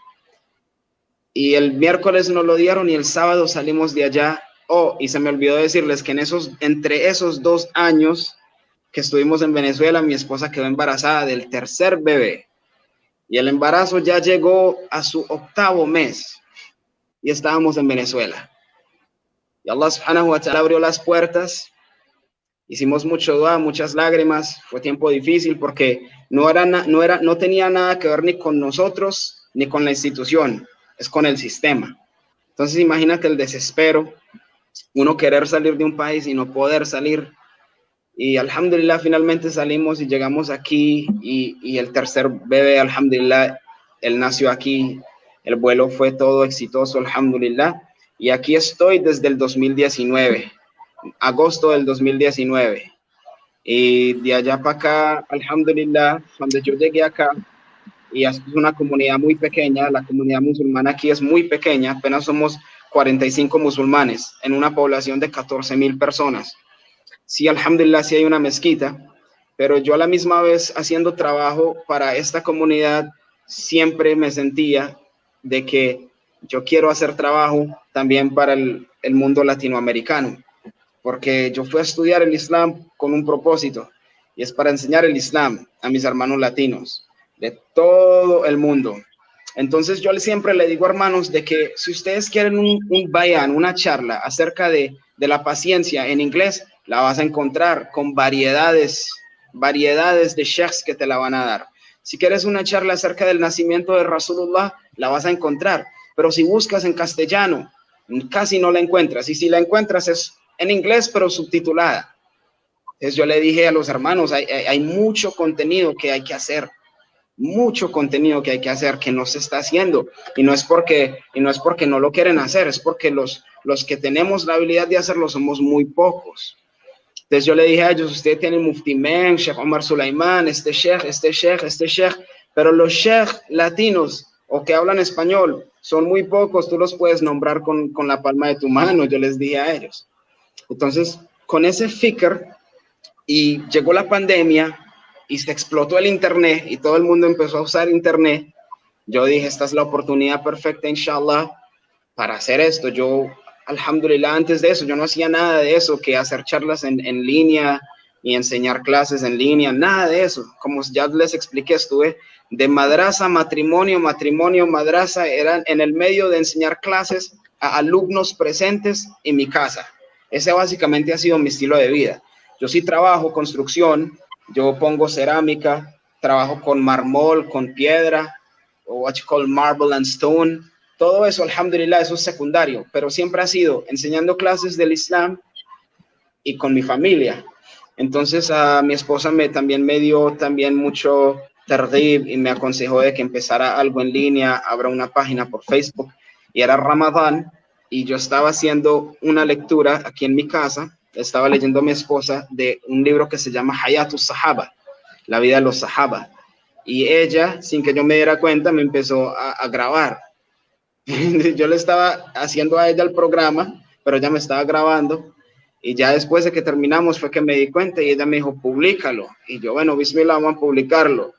[SPEAKER 3] Y el miércoles nos lo dieron y el sábado salimos de allá. Oh, y se me olvidó decirles que entre esos 2 años que estuvimos en Venezuela, mi esposa quedó embarazada del 3er bebé. Y el embarazo ya llegó a su 8º mes. Y estábamos en Venezuela. Y Allah subhanahu wa ta'ala abrió las puertas. Hicimos mucho dua, muchas lágrimas. Fue tiempo difícil porque no tenía nada que ver ni con nosotros ni con la institución. Es con el sistema. Entonces imagínate el desespero. Uno querer salir de un país y no poder salir. Y alhamdulillah finalmente salimos y llegamos aquí y el 3er bebé, alhamdulillah, él nació aquí. El vuelo fue todo exitoso, alhamdulillah. Y aquí estoy desde el 2019, agosto del 2019. Y de allá para acá, alhamdulillah, cuando yo llegué acá, y es una comunidad muy pequeña, la comunidad musulmana aquí es muy pequeña, apenas somos 45 musulmanes en una población de 14,000 personas. Sí, alhamdulillah, sí hay una mezquita, pero yo a la misma vez haciendo trabajo para esta comunidad, siempre me sentía de que yo quiero hacer trabajo también para el mundo latinoamericano, porque yo fui a estudiar el Islam con un propósito, y es para enseñar el Islam a mis hermanos latinos de todo el mundo. Entonces yo siempre le digo, hermanos, de que si ustedes quieren un bayan, una charla acerca de la paciencia en inglés, la vas a encontrar con variedades de sheikhs que te la van a dar. Si quieres una charla acerca del nacimiento de Rasulullah, la vas a encontrar. Pero si buscas en castellano, casi no la encuentras. Y si la encuentras es en inglés, pero subtitulada. Entonces yo le dije a los hermanos, hay mucho contenido que hay que hacer. mucho contenido que hay que hacer que no se está haciendo, y no es porque no lo quieren hacer, es porque los que tenemos la habilidad de hacerlo somos muy pocos. Entonces yo le dije a ellos, usted tiene Mufti Men, Sheikh Omar Sulaimán, este sheikh, pero los sheikh latinos o que hablan español son muy pocos, tú los puedes nombrar con la palma de tu mano, yo les dije a ellos. Entonces, con ese fikr, y llegó la pandemia, y se explotó el internet, y todo el mundo empezó a usar internet, yo dije, esta es la oportunidad perfecta, inshallah, para hacer esto. Yo, alhamdulillah, antes de eso, yo no hacía nada de eso, que hacer charlas en línea, y enseñar clases en línea, nada de eso. Como ya les expliqué, estuve de madrasa, matrimonio, madrasa, eran en el medio de enseñar clases a alumnos presentes en mi casa. Ese básicamente ha sido mi estilo de vida. Yo sí trabajo construcción, yo pongo cerámica, trabajo con mármol, con piedra, o what you call marble and stone. Todo eso, alhamdulillah, eso es secundario, pero siempre ha sido enseñando clases del Islam y con mi familia. Entonces, a mi esposa también me dio mucho targhib y me aconsejó de que empezara algo en línea, abra una página por Facebook, y era Ramadán, y yo estaba haciendo una lectura aquí en mi casa, estaba leyendo a mi esposa de un libro que se llama Hayatus Sahaba, la vida de los Sahaba, y ella, sin que yo me diera cuenta, me empezó a grabar. Yo le estaba haciendo a ella el programa, pero ella me estaba grabando, y ya después de que terminamos fue que me di cuenta, y ella me dijo, públicalo, y yo, bueno, bismillah, vamos a publicarlo.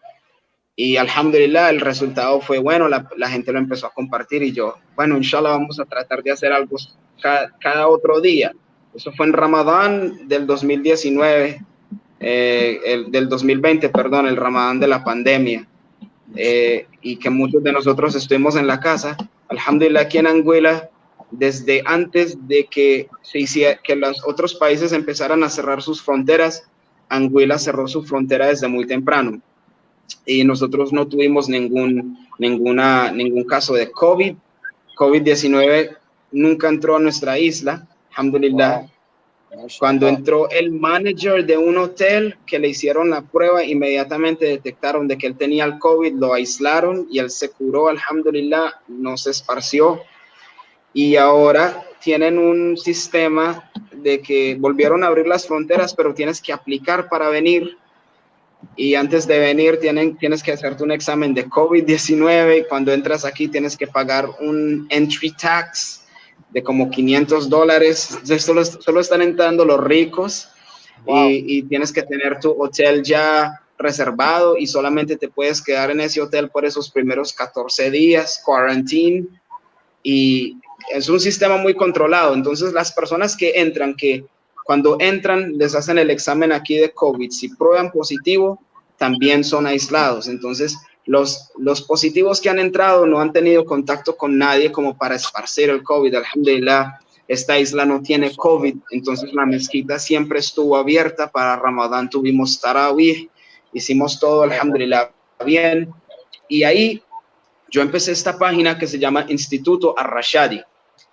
[SPEAKER 3] Y alhamdulillah, el resultado fue bueno, la gente lo empezó a compartir, y yo, bueno, inshallah, vamos a tratar de hacer algo cada otro día. Eso fue en Ramadán del 2019, del 2020, perdón, el Ramadán de la pandemia, y que muchos de nosotros estuvimos en la casa. Alhamdulillah, aquí en Anguila, desde antes de que los otros países empezaran a cerrar sus fronteras, Anguila cerró su frontera desde muy temprano. Y nosotros no tuvimos ningún caso de COVID-19 nunca entró a nuestra isla, alhamdulillah. Wow. Cuando entró el manager de un hotel que le hicieron la prueba, inmediatamente detectaron de que él tenía el COVID, lo aislaron y él se curó, alhamdulillah, no se esparció. Y ahora tienen un sistema de que volvieron a abrir las fronteras, pero tienes que aplicar para venir. Y antes de venir tienes que hacerte un examen de COVID-19, y cuando entras aquí tienes que pagar un entry tax de como $500. Solo están entrando los ricos. Wow. Y tienes que tener tu hotel ya reservado, y solamente te puedes quedar en ese hotel por esos primeros 14 días, quarantine, y es un sistema muy controlado. Entonces las personas que cuando entran, les hacen el examen aquí de COVID. Si prueban positivo, también son aislados. Entonces, los positivos que han entrado no han tenido contacto con nadie como para esparcir el COVID. Alhamdulillah, esta isla no tiene COVID. Entonces, la mezquita siempre estuvo abierta. Para Ramadán tuvimos tarawih. Hicimos todo, alhamdulillah, bien. Y ahí yo empecé esta página que se llama Instituto Ar-Rashadi.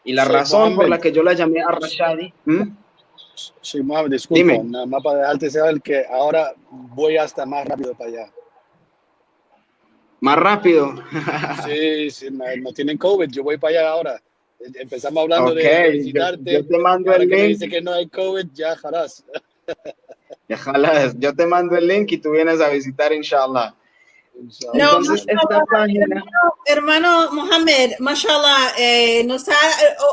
[SPEAKER 3] Y la razón por la que yo la llamé Ar-Rashadi...
[SPEAKER 1] Sí, Mohamed, disculpa, nada más para dejarte saber que ahora voy hasta más rápido para allá.
[SPEAKER 3] ¿Más rápido?
[SPEAKER 1] Sí, no tienen COVID, yo voy para allá ahora. Empezamos hablando de visitarte.
[SPEAKER 3] Yo te mando el link.
[SPEAKER 1] Me dice que no hay COVID, ya jarás.
[SPEAKER 3] Ya jarás, yo te mando el link y tú vienes a visitar, inshallah.
[SPEAKER 2] No, entonces, esta página... hermano Mohamed, mashallah,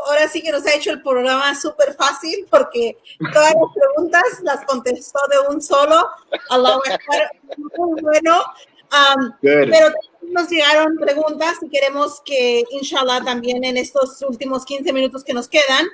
[SPEAKER 2] ahora sí que nos ha hecho el programa súper fácil, porque todas las preguntas las contestó de un solo. Allahu Akbar, muy bueno. Pero nos llegaron preguntas y queremos que, inshallah, también en estos últimos 15 minutos que nos quedan,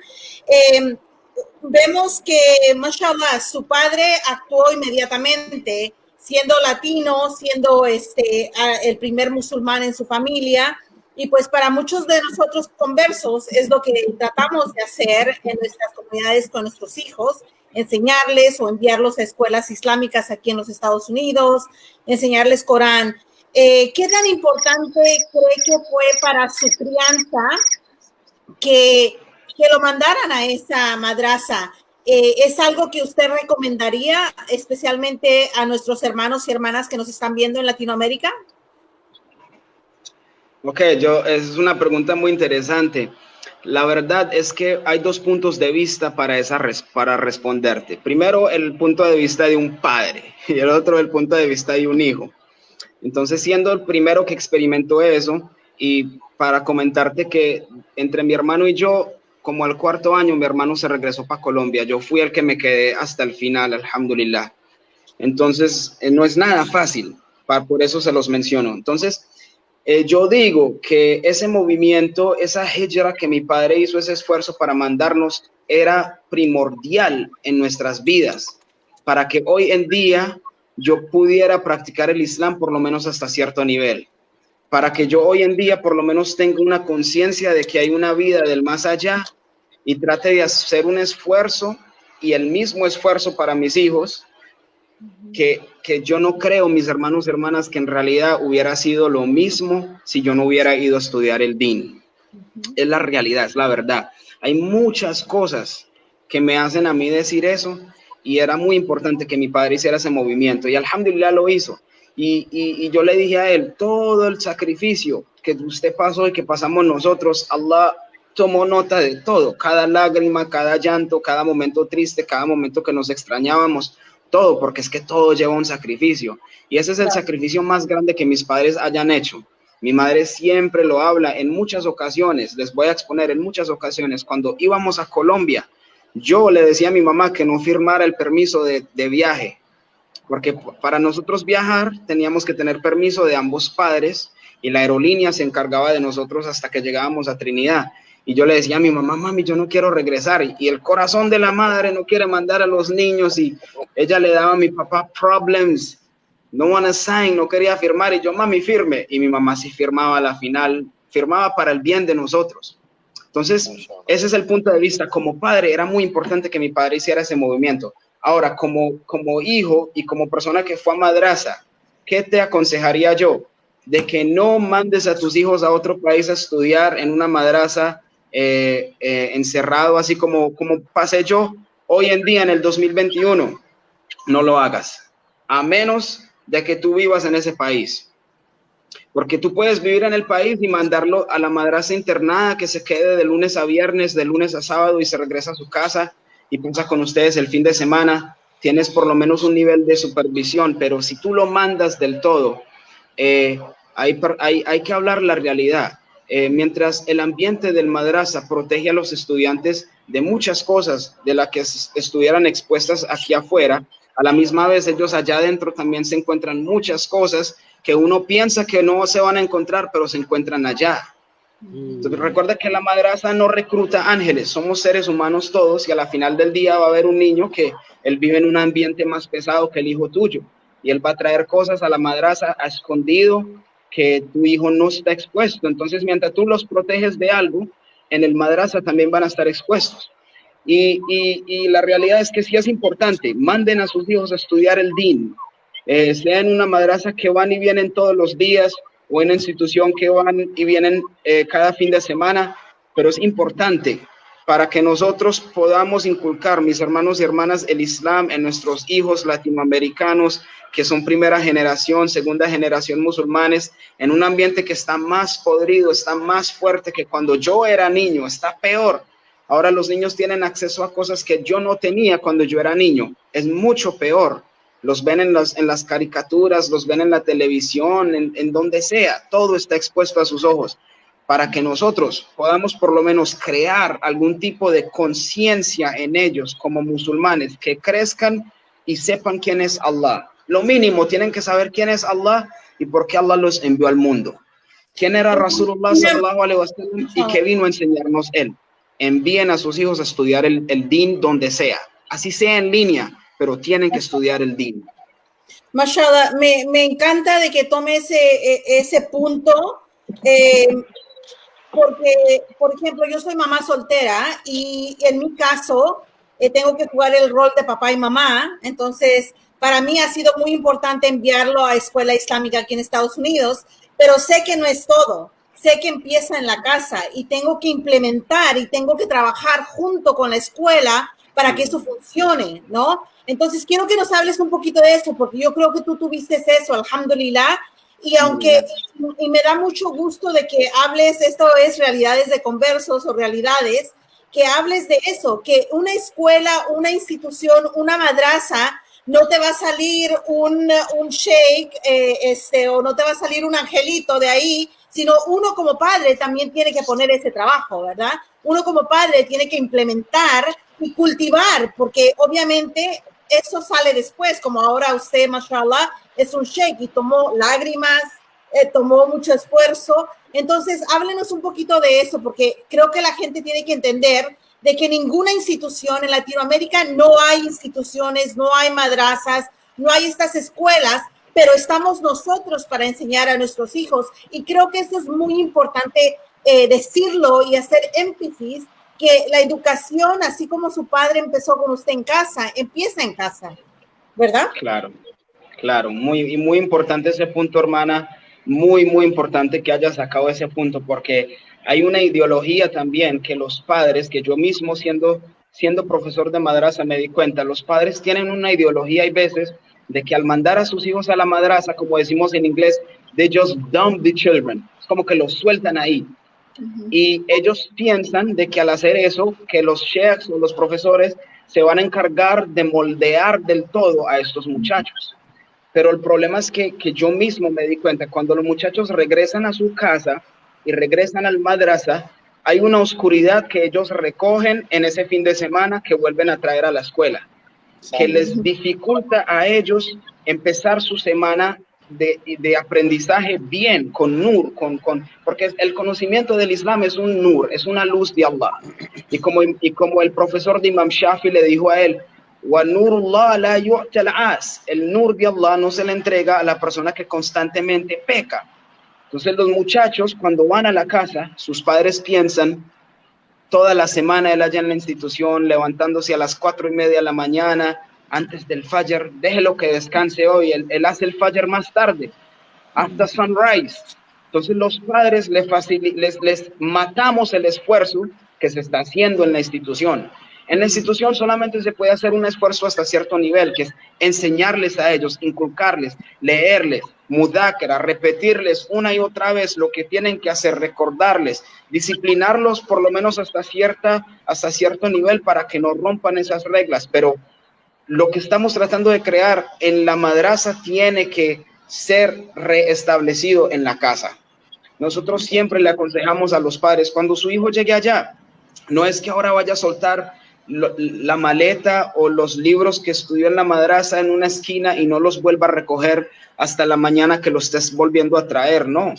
[SPEAKER 2] vemos que, mashallah, su padre actuó inmediatamente, siendo latino, siendo el primer musulmán en su familia, y pues para muchos de nosotros conversos es lo que tratamos de hacer en nuestras comunidades con nuestros hijos, enseñarles o enviarlos a escuelas islámicas aquí en los Estados Unidos, enseñarles Corán. ¿Qué tan importante cree que fue para su crianza que lo mandaran a esa madrasa? ¿Es algo que usted recomendaría especialmente a nuestros hermanos y hermanas que nos están viendo en Latinoamérica?
[SPEAKER 3] Ok, es una pregunta muy interesante. La verdad es que hay dos puntos de vista para responderte. Primero, el punto de vista de un padre y el otro, el punto de vista de un hijo. Entonces, siendo el primero que experimentó eso, y para comentarte que entre mi hermano y yo, como al cuarto año, mi hermano se regresó para Colombia. Yo fui el que me quedé hasta el final, alhamdulillah. Entonces, no es nada fácil, por eso se los menciono. Entonces, yo digo que ese movimiento, esa hijra que mi padre hizo, ese esfuerzo para mandarnos, era primordial en nuestras vidas, para que hoy en día yo pudiera practicar el Islam por lo menos hasta cierto nivel, para que yo hoy en día por lo menos tenga una conciencia de que hay una vida del más allá y trate de hacer un esfuerzo y el mismo esfuerzo para mis hijos, que yo no creo, mis hermanos y hermanas, que en realidad hubiera sido lo mismo si yo no hubiera ido a estudiar el din. Es la realidad, es la verdad. Hay muchas cosas que me hacen a mí decir eso, y era muy importante que mi padre hiciera ese movimiento, y alhamdulillah lo hizo. Y yo le dije a él, todo el sacrificio que usted pasó y que pasamos nosotros, Allah tomó nota de todo, cada lágrima, cada llanto, cada momento triste, cada momento que nos extrañábamos, todo, porque es que todo lleva un sacrificio, y ese es el sacrificio más grande que mis padres hayan hecho. Mi madre siempre lo habla en muchas ocasiones, les voy a exponer en muchas ocasiones. Cuando íbamos a Colombia, yo le decía a mi mamá que no firmara el permiso de viaje, porque para nosotros viajar teníamos que tener permiso de ambos padres, y la aerolínea se encargaba de nosotros hasta que llegábamos a Trinidad. Y yo le decía a mi mamá, mami, yo no quiero regresar. Y el corazón de la madre no quiere mandar a los niños, y ella le daba a mi papá problems. No wanna sign, no quería firmar, y yo, mami, firme. Y mi mamá sí firmaba a la final, firmaba para el bien de nosotros. Entonces, ese es el punto de vista. Como padre, era muy importante que mi padre hiciera ese movimiento. Ahora, como hijo y como persona que fue a madrasa, ¿qué te aconsejaría yo? De que no mandes a tus hijos a otro país a estudiar en una madrasa encerrado, así como pasé yo hoy en día en el 2021. No lo hagas, a menos de que tú vivas en ese país, porque tú puedes vivir en el país y mandarlo a la madrasa internada, que se quede de lunes a viernes, de lunes a sábado, y se regresa a su casa y pasa con ustedes el fin de semana. Tienes por lo menos un nivel de supervisión, pero si tú lo mandas del todo, hay que hablar la realidad. Mientras el ambiente del madrasa protege a los estudiantes de muchas cosas de las que estuvieran expuestas aquí afuera, a la misma vez ellos allá adentro también se encuentran muchas cosas que uno piensa que no se van a encontrar, pero se encuentran allá. Entonces, recuerda que la madrasa no recluta ángeles, somos seres humanos todos, y a la final del día va a haber un niño que él vive en un ambiente más pesado que el hijo tuyo, y él va a traer cosas a la madrasa a escondido que tu hijo no está expuesto. Entonces, mientras tú los proteges de algo, en el madrasa también van a estar expuestos. Y la realidad es que sí es importante, manden a sus hijos a estudiar el din, sea en una madrasa que van y vienen todos los días, o en una institución que van y vienen cada fin de semana, pero es importante para que nosotros podamos inculcar, mis hermanos y hermanas, el Islam en nuestros hijos latinoamericanos, que son primera generación, segunda generación musulmanes, en un ambiente que está más podrido, está más fuerte que cuando yo era niño, está peor. Ahora los niños tienen acceso a cosas que yo no tenía cuando yo era niño, es mucho peor. Los ven en las caricaturas, los ven en la televisión, en donde sea, todo está expuesto a sus ojos, para que nosotros podamos por lo menos crear algún tipo de conciencia en ellos como musulmanes, que crezcan y sepan quién es Allah. Lo mínimo, tienen que saber quién es Allah y por qué Allah los envió al mundo. ¿Quién era Rasulullah sallallahu alaihi wasallam y qué vino a enseñarnos él? Envíen a sus hijos a estudiar el din donde sea, así sea en línea, pero tienen que estudiar el din.
[SPEAKER 2] Mashallah, me encanta de que tome ese punto, porque, por ejemplo, yo soy mamá soltera y en mi caso tengo que jugar el rol de papá y mamá. Entonces, para mí ha sido muy importante enviarlo a escuela islámica aquí en Estados Unidos, pero sé que no es todo. Sé que empieza en la casa y tengo que implementar y tengo que trabajar junto con la escuela para que eso funcione, ¿no? Entonces, quiero que nos hables un poquito de eso, porque yo creo que tú tuviste eso, alhamdulillah, Y aunque, y me da mucho gusto de que hables, esto es realidades de conversos o realidades, que hables de eso, que una escuela, una institución, una madraza, no te va a salir un sheikh, o no te va a salir un angelito de ahí, sino uno como padre también tiene que poner ese trabajo, ¿verdad? Uno como padre tiene que implementar y cultivar, porque obviamente eso sale después, como ahora usted, mashallah, es un sheikh y tomó lágrimas, tomó mucho esfuerzo. Entonces, háblenos un poquito de eso, porque creo que la gente tiene que entender de que ninguna institución en Latinoamérica, no hay instituciones, no hay madrazas, no hay estas escuelas, pero estamos nosotros para enseñar a nuestros hijos. Y creo que esto es muy importante decirlo y hacer énfasis, que la educación, así como su padre empezó con usted en casa, empieza en casa, ¿verdad?
[SPEAKER 3] Claro, claro, muy importante ese punto, hermana, muy importante que haya sacado ese punto, porque hay una ideología también que los padres, que yo mismo siendo profesor de madraza me di cuenta, los padres tienen una ideología, hay veces, de que al mandar a sus hijos a la madraza, como decimos en inglés, they just dump the children, es como que los sueltan ahí. Y ellos piensan de que al hacer eso, que los sheikhs o los profesores se van a encargar de moldear del todo a estos muchachos. Pero el problema es que yo mismo me di cuenta, cuando los muchachos regresan a su casa y regresan al madraza, hay una oscuridad que ellos recogen en ese fin de semana que vuelven a traer a la escuela, que les dificulta a ellos empezar su semana de aprendizaje bien, con nur, porque el conocimiento del Islam es un nur, es una luz de Allah. Y como el profesor de Imam Shafi le dijo a él, el nur de Allah no se le entrega a la persona que constantemente peca. Entonces los muchachos, cuando van a la casa, sus padres piensan, toda la semana él allá en la institución, levantándose a las 4:30 de la mañana, antes del Fajr, déjelo que descanse hoy, él hace el Fajr más tarde, hasta sunrise. Entonces los padres les matamos el esfuerzo que se está haciendo en la institución. En la institución solamente se puede hacer un esfuerzo hasta cierto nivel, que es enseñarles a ellos, inculcarles, leerles, mudákara, repetirles una y otra vez lo que tienen que hacer, recordarles, disciplinarlos por lo menos hasta cierto nivel para que no rompan esas reglas. Pero lo que estamos tratando de crear en la madraza tiene que ser reestablecido en la casa. Nosotros siempre le aconsejamos a los padres, cuando su hijo llegue allá, no es que ahora vaya a soltar la maleta o los libros que estudió en la madraza en una esquina y no los vuelva a recoger hasta la mañana que los estés volviendo a traer. No,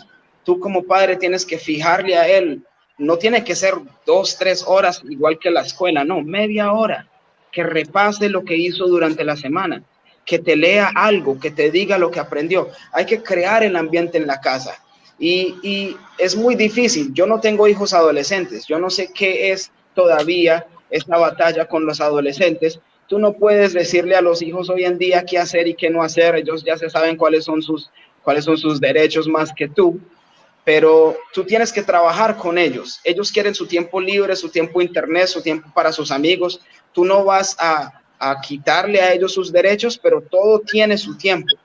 [SPEAKER 3] tú como padre tienes que fijarle a él, no tiene que ser 2-3 horas igual que la escuela, no, media hora, que repase lo que hizo durante la semana, que te lea algo, que te diga lo que aprendió. Hay que crear el ambiente en la casa. Y es muy difícil. Yo no tengo hijos adolescentes. Yo no sé qué es todavía esta batalla con los adolescentes. Tú no puedes decirle a los hijos hoy en día qué hacer y qué no hacer. Ellos ya se saben cuáles son sus derechos más que tú. Pero tú tienes que trabajar con ellos. Ellos quieren su tiempo libre, su tiempo internet, su tiempo para sus amigos. Tú no vas a quitarle a ellos sus derechos, pero todo tiene su tiempo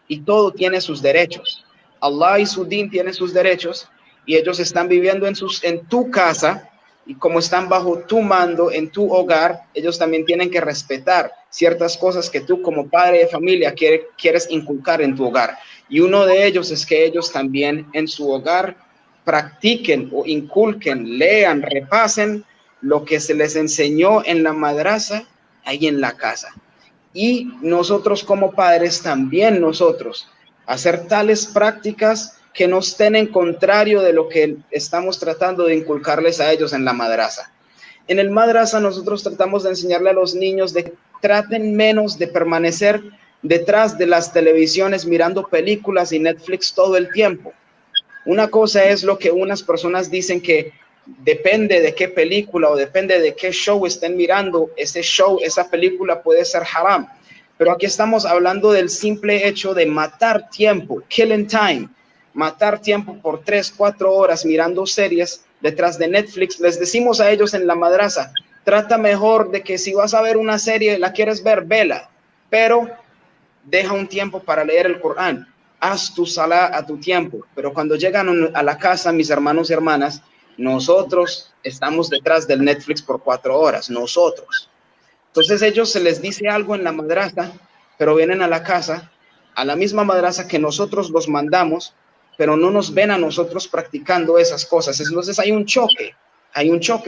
[SPEAKER 3] y todo tiene sus derechos. Allah y su din tienen sus derechos y ellos están viviendo en tu casa, y como están bajo tu mando, en tu hogar, ellos también tienen que respetar ciertas cosas que tú como padre de familia quieres inculcar en tu hogar. Y uno de ellos es que ellos también en su hogar practiquen o inculquen, lean, repasen lo que se les enseñó en la madraza, ahí en la casa. Y nosotros como padres también hacer tales prácticas que no estén en contrario de lo que estamos tratando de inculcarles a ellos en la madraza. En el madraza nosotros tratamos de enseñarle a los niños de que traten menos de permanecer detrás de las televisiones mirando películas y Netflix todo el tiempo. Una cosa es lo que unas personas dicen, que depende de qué película o depende de qué show estén mirando, ese show, esa película puede ser haram. Pero aquí estamos hablando del simple hecho de matar tiempo, killing time, matar tiempo por 3-4 horas mirando series detrás de Netflix. Les decimos a ellos en la madraza, trata mejor de que si vas a ver una serie, la quieres ver, vela, pero deja un tiempo para leer el Corán, haz tu salah a tu tiempo. Pero cuando llegan a la casa, mis hermanos y hermanas, nosotros estamos detrás del Netflix por 4 horas, nosotros. Entonces ellos se les dice algo en la madrasa, pero vienen a la casa, a la misma madrasa que nosotros los mandamos, pero no nos ven a nosotros practicando esas cosas. Entonces hay un choque,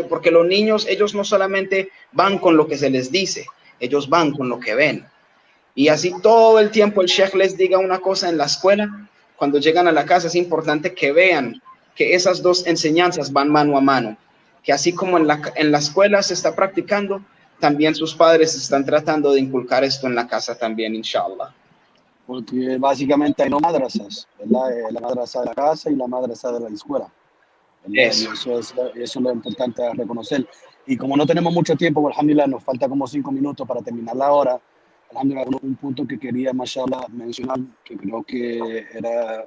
[SPEAKER 3] porque los niños, ellos no solamente van con lo que se les dice, ellos van con lo que ven. Y así todo el tiempo el sheikh les diga una cosa en la escuela, cuando llegan a la casa es importante que vean que esas dos enseñanzas van mano a mano, que así como en la escuela se está practicando, también sus padres están tratando de inculcar esto en la casa también, inshallah.
[SPEAKER 1] Porque básicamente hay dos madrasas, ¿verdad? La madrasa de la casa y la madrasa de la escuela. Eso es lo importante a reconocer. Y como no tenemos mucho tiempo, alhamdulillah, nos falta como 5 minutos para terminar la hora. Alhamdulillah, un punto que quería, mashallah, mencionar, que creo que era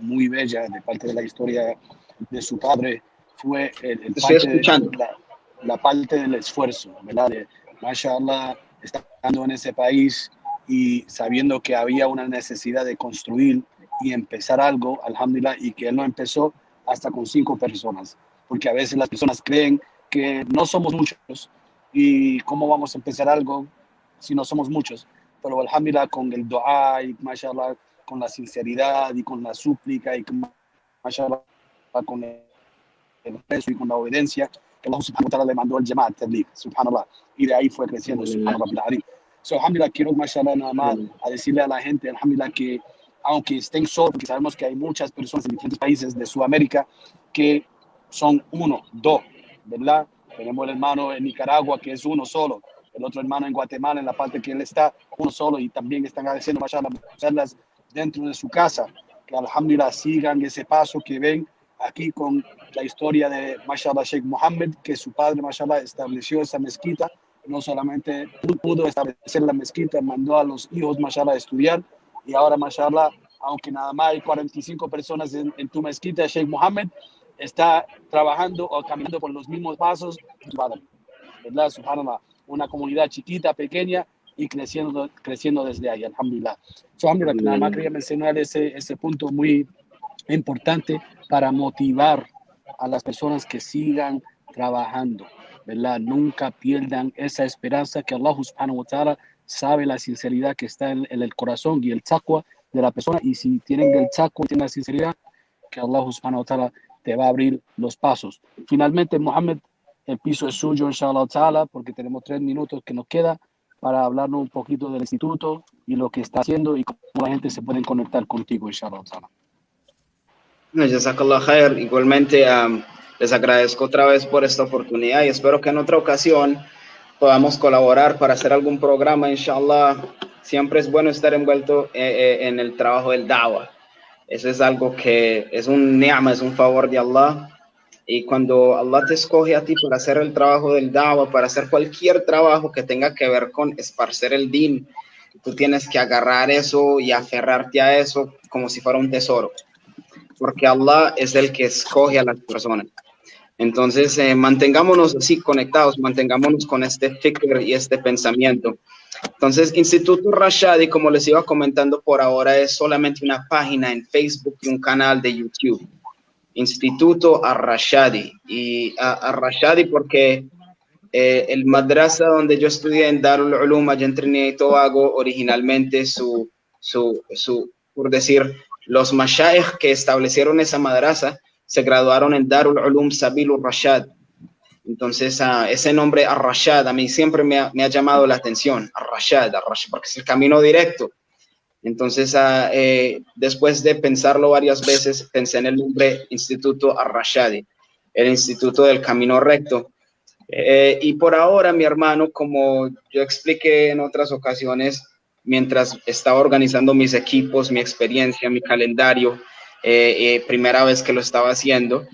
[SPEAKER 1] muy bella de parte de la historia de su padre, fue la parte del esfuerzo, ¿verdad? De, mashallah, estando en ese país y sabiendo que había una necesidad de construir y empezar algo, alhamdulillah, y que él lo empezó hasta con 5 personas, porque a veces las personas creen que no somos muchos y cómo vamos a empezar algo si no somos muchos, pero alhamdulillah con el dua y mashallah con la sinceridad y con la súplica y mashallah con el peso y con la obediencia, que Allah subhanahu wa ta'ala le mandó el Jamaat Tabligh, subhanallah, y de ahí fue creciendo, subhanallah. So, alhamdulillah, quiero mashallah nada más a decirle a la gente, alhamdulillah, que aunque estén solos, porque sabemos que hay muchas personas en diferentes países de Sudamérica que son 1, 2, ¿verdad? Tenemos el hermano en Nicaragua que es 1 solo, el otro hermano en Guatemala, en la parte que él está, 1 solo, y también están haciendo mashallah hacerlas dentro de su casa, que alhamdulillah sigan ese paso que ven aquí con la historia de mashallah Sheikh Mohammed, que su padre mashallah estableció esa mezquita, no solamente pudo establecer la mezquita, mandó a los hijos mashallah a estudiar, y ahora mashallah, aunque nada más hay 45 personas en tu mezquita, Sheikh Mohammed está trabajando o caminando por los mismos pasos de su padre, ¿verdad? Subhanallah, una comunidad chiquita, pequeña, y creciendo desde ahí, alhamdulillah. So, alhamdulillah, nada más quería mencionar ese punto muy importante para motivar a las personas que sigan trabajando, ¿verdad? Nunca pierdan esa esperanza que Allah subhanahu wa ta'ala sabe la sinceridad que está en el corazón y el taqwa de la persona, y si tienen el taqwa y tienen la sinceridad, que Allah subhanahu wa ta'ala te va a abrir los pasos. Finalmente, Mohammed, el piso es suyo, inshallah ta'ala, porque tenemos 3 minutos que nos queda para hablarnos un poquito del instituto y lo que está haciendo y cómo la gente se puede conectar contigo, inshallah ta'ala.
[SPEAKER 3] Jazakallah khair. Igualmente les agradezco otra vez por esta oportunidad y espero que en otra ocasión podamos colaborar para hacer algún programa, inshallah. Siempre es bueno estar envuelto en el trabajo del da'wah. Eso es algo que es un ni'ma, es un favor de Allah. Y cuando Allah te escoge a ti para hacer el trabajo del da'wah, para hacer cualquier trabajo que tenga que ver con esparcer el din, tú tienes que agarrar eso y aferrarte a eso como si fuera un tesoro. Porque Allah es el que escoge a las personas. Entonces, mantengámonos así conectados, mantengámonos con este fikr y este pensamiento. Entonces, Instituto Rashadi, como les iba comentando por ahora, es solamente una página en Facebook y un canal de YouTube. Instituto Ar-Rashadi. Y Ar-Rashadi porque el madrasa donde yo estudié en Darul Ulum, allá en Trinidad y Tobago, originalmente por decir, los mashayikh que establecieron esa madrasa se graduaron en Darul Ulum Sabilur Rashad. Entonces, ese nombre Ar-Rashad a mí siempre me ha llamado la atención. Ar-Rashad, porque es el camino directo. Entonces, después de pensarlo varias veces, pensé en el nombre Instituto Ar-Rashadi, el Instituto del Camino Recto. Y por ahora, mi hermano, como yo expliqué en otras ocasiones, mientras estaba organizando mis equipos, mi experiencia, mi calendario, primera vez que lo estaba haciendo,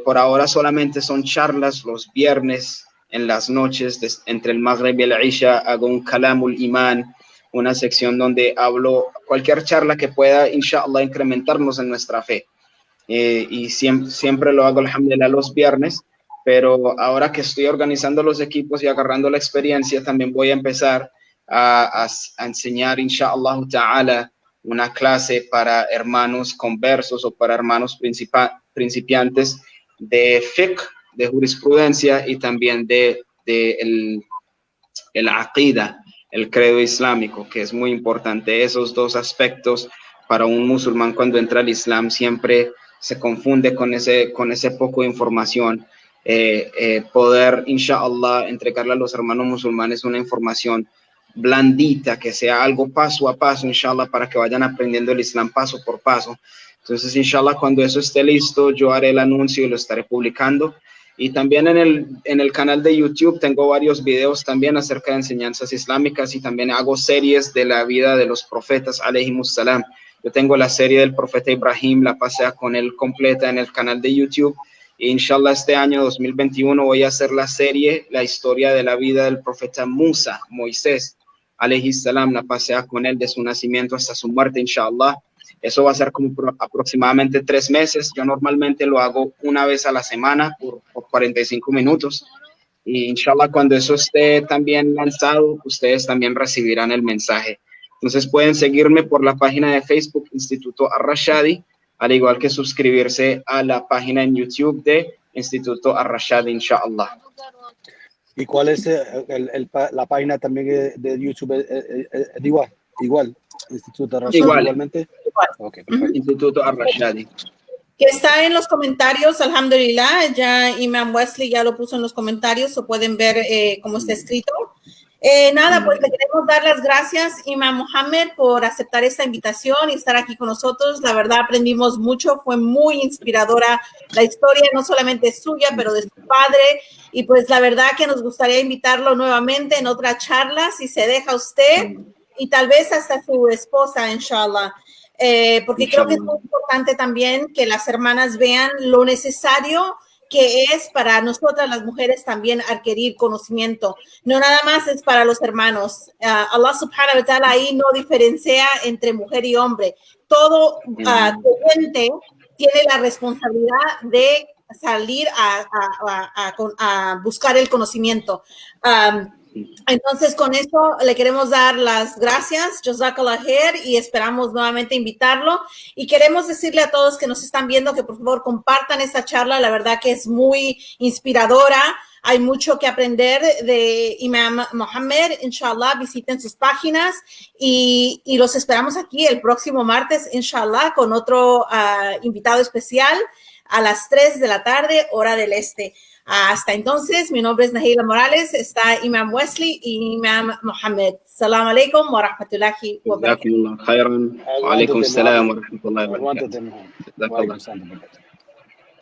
[SPEAKER 3] por ahora solamente son charlas los viernes en las noches, entre el Maghrib y el Isha, hago un Kalamul Iman, una sección donde hablo cualquier charla que pueda, inshallah, incrementarnos en nuestra fe. Y siempre lo hago, alhamdulillah, los viernes, pero ahora que estoy organizando los equipos y agarrando la experiencia, también voy a empezar a enseñar, inshallah ta'ala, una clase para hermanos conversos o para hermanos principiantes de fiqh, de jurisprudencia y también de el aqida, el credo islámico, que es muy importante. Esos dos aspectos para un musulmán cuando entra al Islam siempre se confunde con ese poco de información. Poder, inshallah, entregarle a los hermanos musulmanes una información blandita, que sea algo paso a paso, inshallah, para que vayan aprendiendo el Islam paso por paso. Entonces, inshallah, cuando eso esté listo, yo haré el anuncio y lo estaré publicando. Y también en el canal de YouTube tengo varios videos también acerca de enseñanzas islámicas y también hago series de la vida de los profetas, alayhimus salam. Yo tengo la serie del profeta Ibrahim, la pasé con él completa en el canal de YouTube. E inshallah, este año 2021 voy a hacer la serie, la historia de la vida del profeta Musa, Moisés, alayhis salam, la pasea con él de su nacimiento hasta su muerte, inshallah. Eso va a ser como por aproximadamente 3 meses. Yo normalmente lo hago una vez a la semana por 45 minutos. Y inshallah, cuando eso esté también lanzado, ustedes también recibirán el mensaje. Entonces pueden seguirme por la página de Facebook Instituto Ar-Rashadi, al igual que suscribirse a la página en YouTube de Instituto Ar-Rashadi, inshallah.
[SPEAKER 1] ¿Y cuál es la página también de YouTube? Igual. Instituto Ar-Rashadi igualmente. Okay, perfecto.
[SPEAKER 3] Instituto Ar-Rashadi.
[SPEAKER 2] Que está en los comentarios, alhamdulillah, ya Imam Wesley ya lo puso en los comentarios, o pueden ver cómo está escrito. Nada, pues le queremos dar las gracias, Imam Mohammed, por aceptar esta invitación y estar aquí con nosotros. La verdad, aprendimos mucho, fue muy inspiradora la historia, no solamente suya, pero de su padre. Y pues la verdad que nos gustaría invitarlo nuevamente en otra charla, si se deja usted, y tal vez hasta su esposa, inshallah. Porque creo que es muy importante también que las hermanas vean lo necesario que es para nosotras las mujeres también adquirir conocimiento. No nada más es para los hermanos. Allah subhanahu wa ta'ala ahí no diferencia entre mujer y hombre. Todo creyente tiene la responsabilidad de salir a buscar el conocimiento. Entonces, con eso le queremos dar las gracias, Jazakallah khair, y esperamos nuevamente invitarlo. Y queremos decirle a todos que nos están viendo que por favor compartan esta charla. La verdad que es muy inspiradora. Hay mucho que aprender de Imam Mohammed. Inshallah, visiten sus páginas y los esperamos aquí el próximo martes, inshallah, con otro invitado especial a las 3 de la tarde, hora del este. Hasta entonces, mi nombre es Nahila Morales, está Imam Wesley y Imam Mohammed. Salam alaikum wa rahmatullahi wa barakatuh.
[SPEAKER 3] Jazakumullah khairan. Wa alaikum salam wa rahmatullahi wa barakatuh.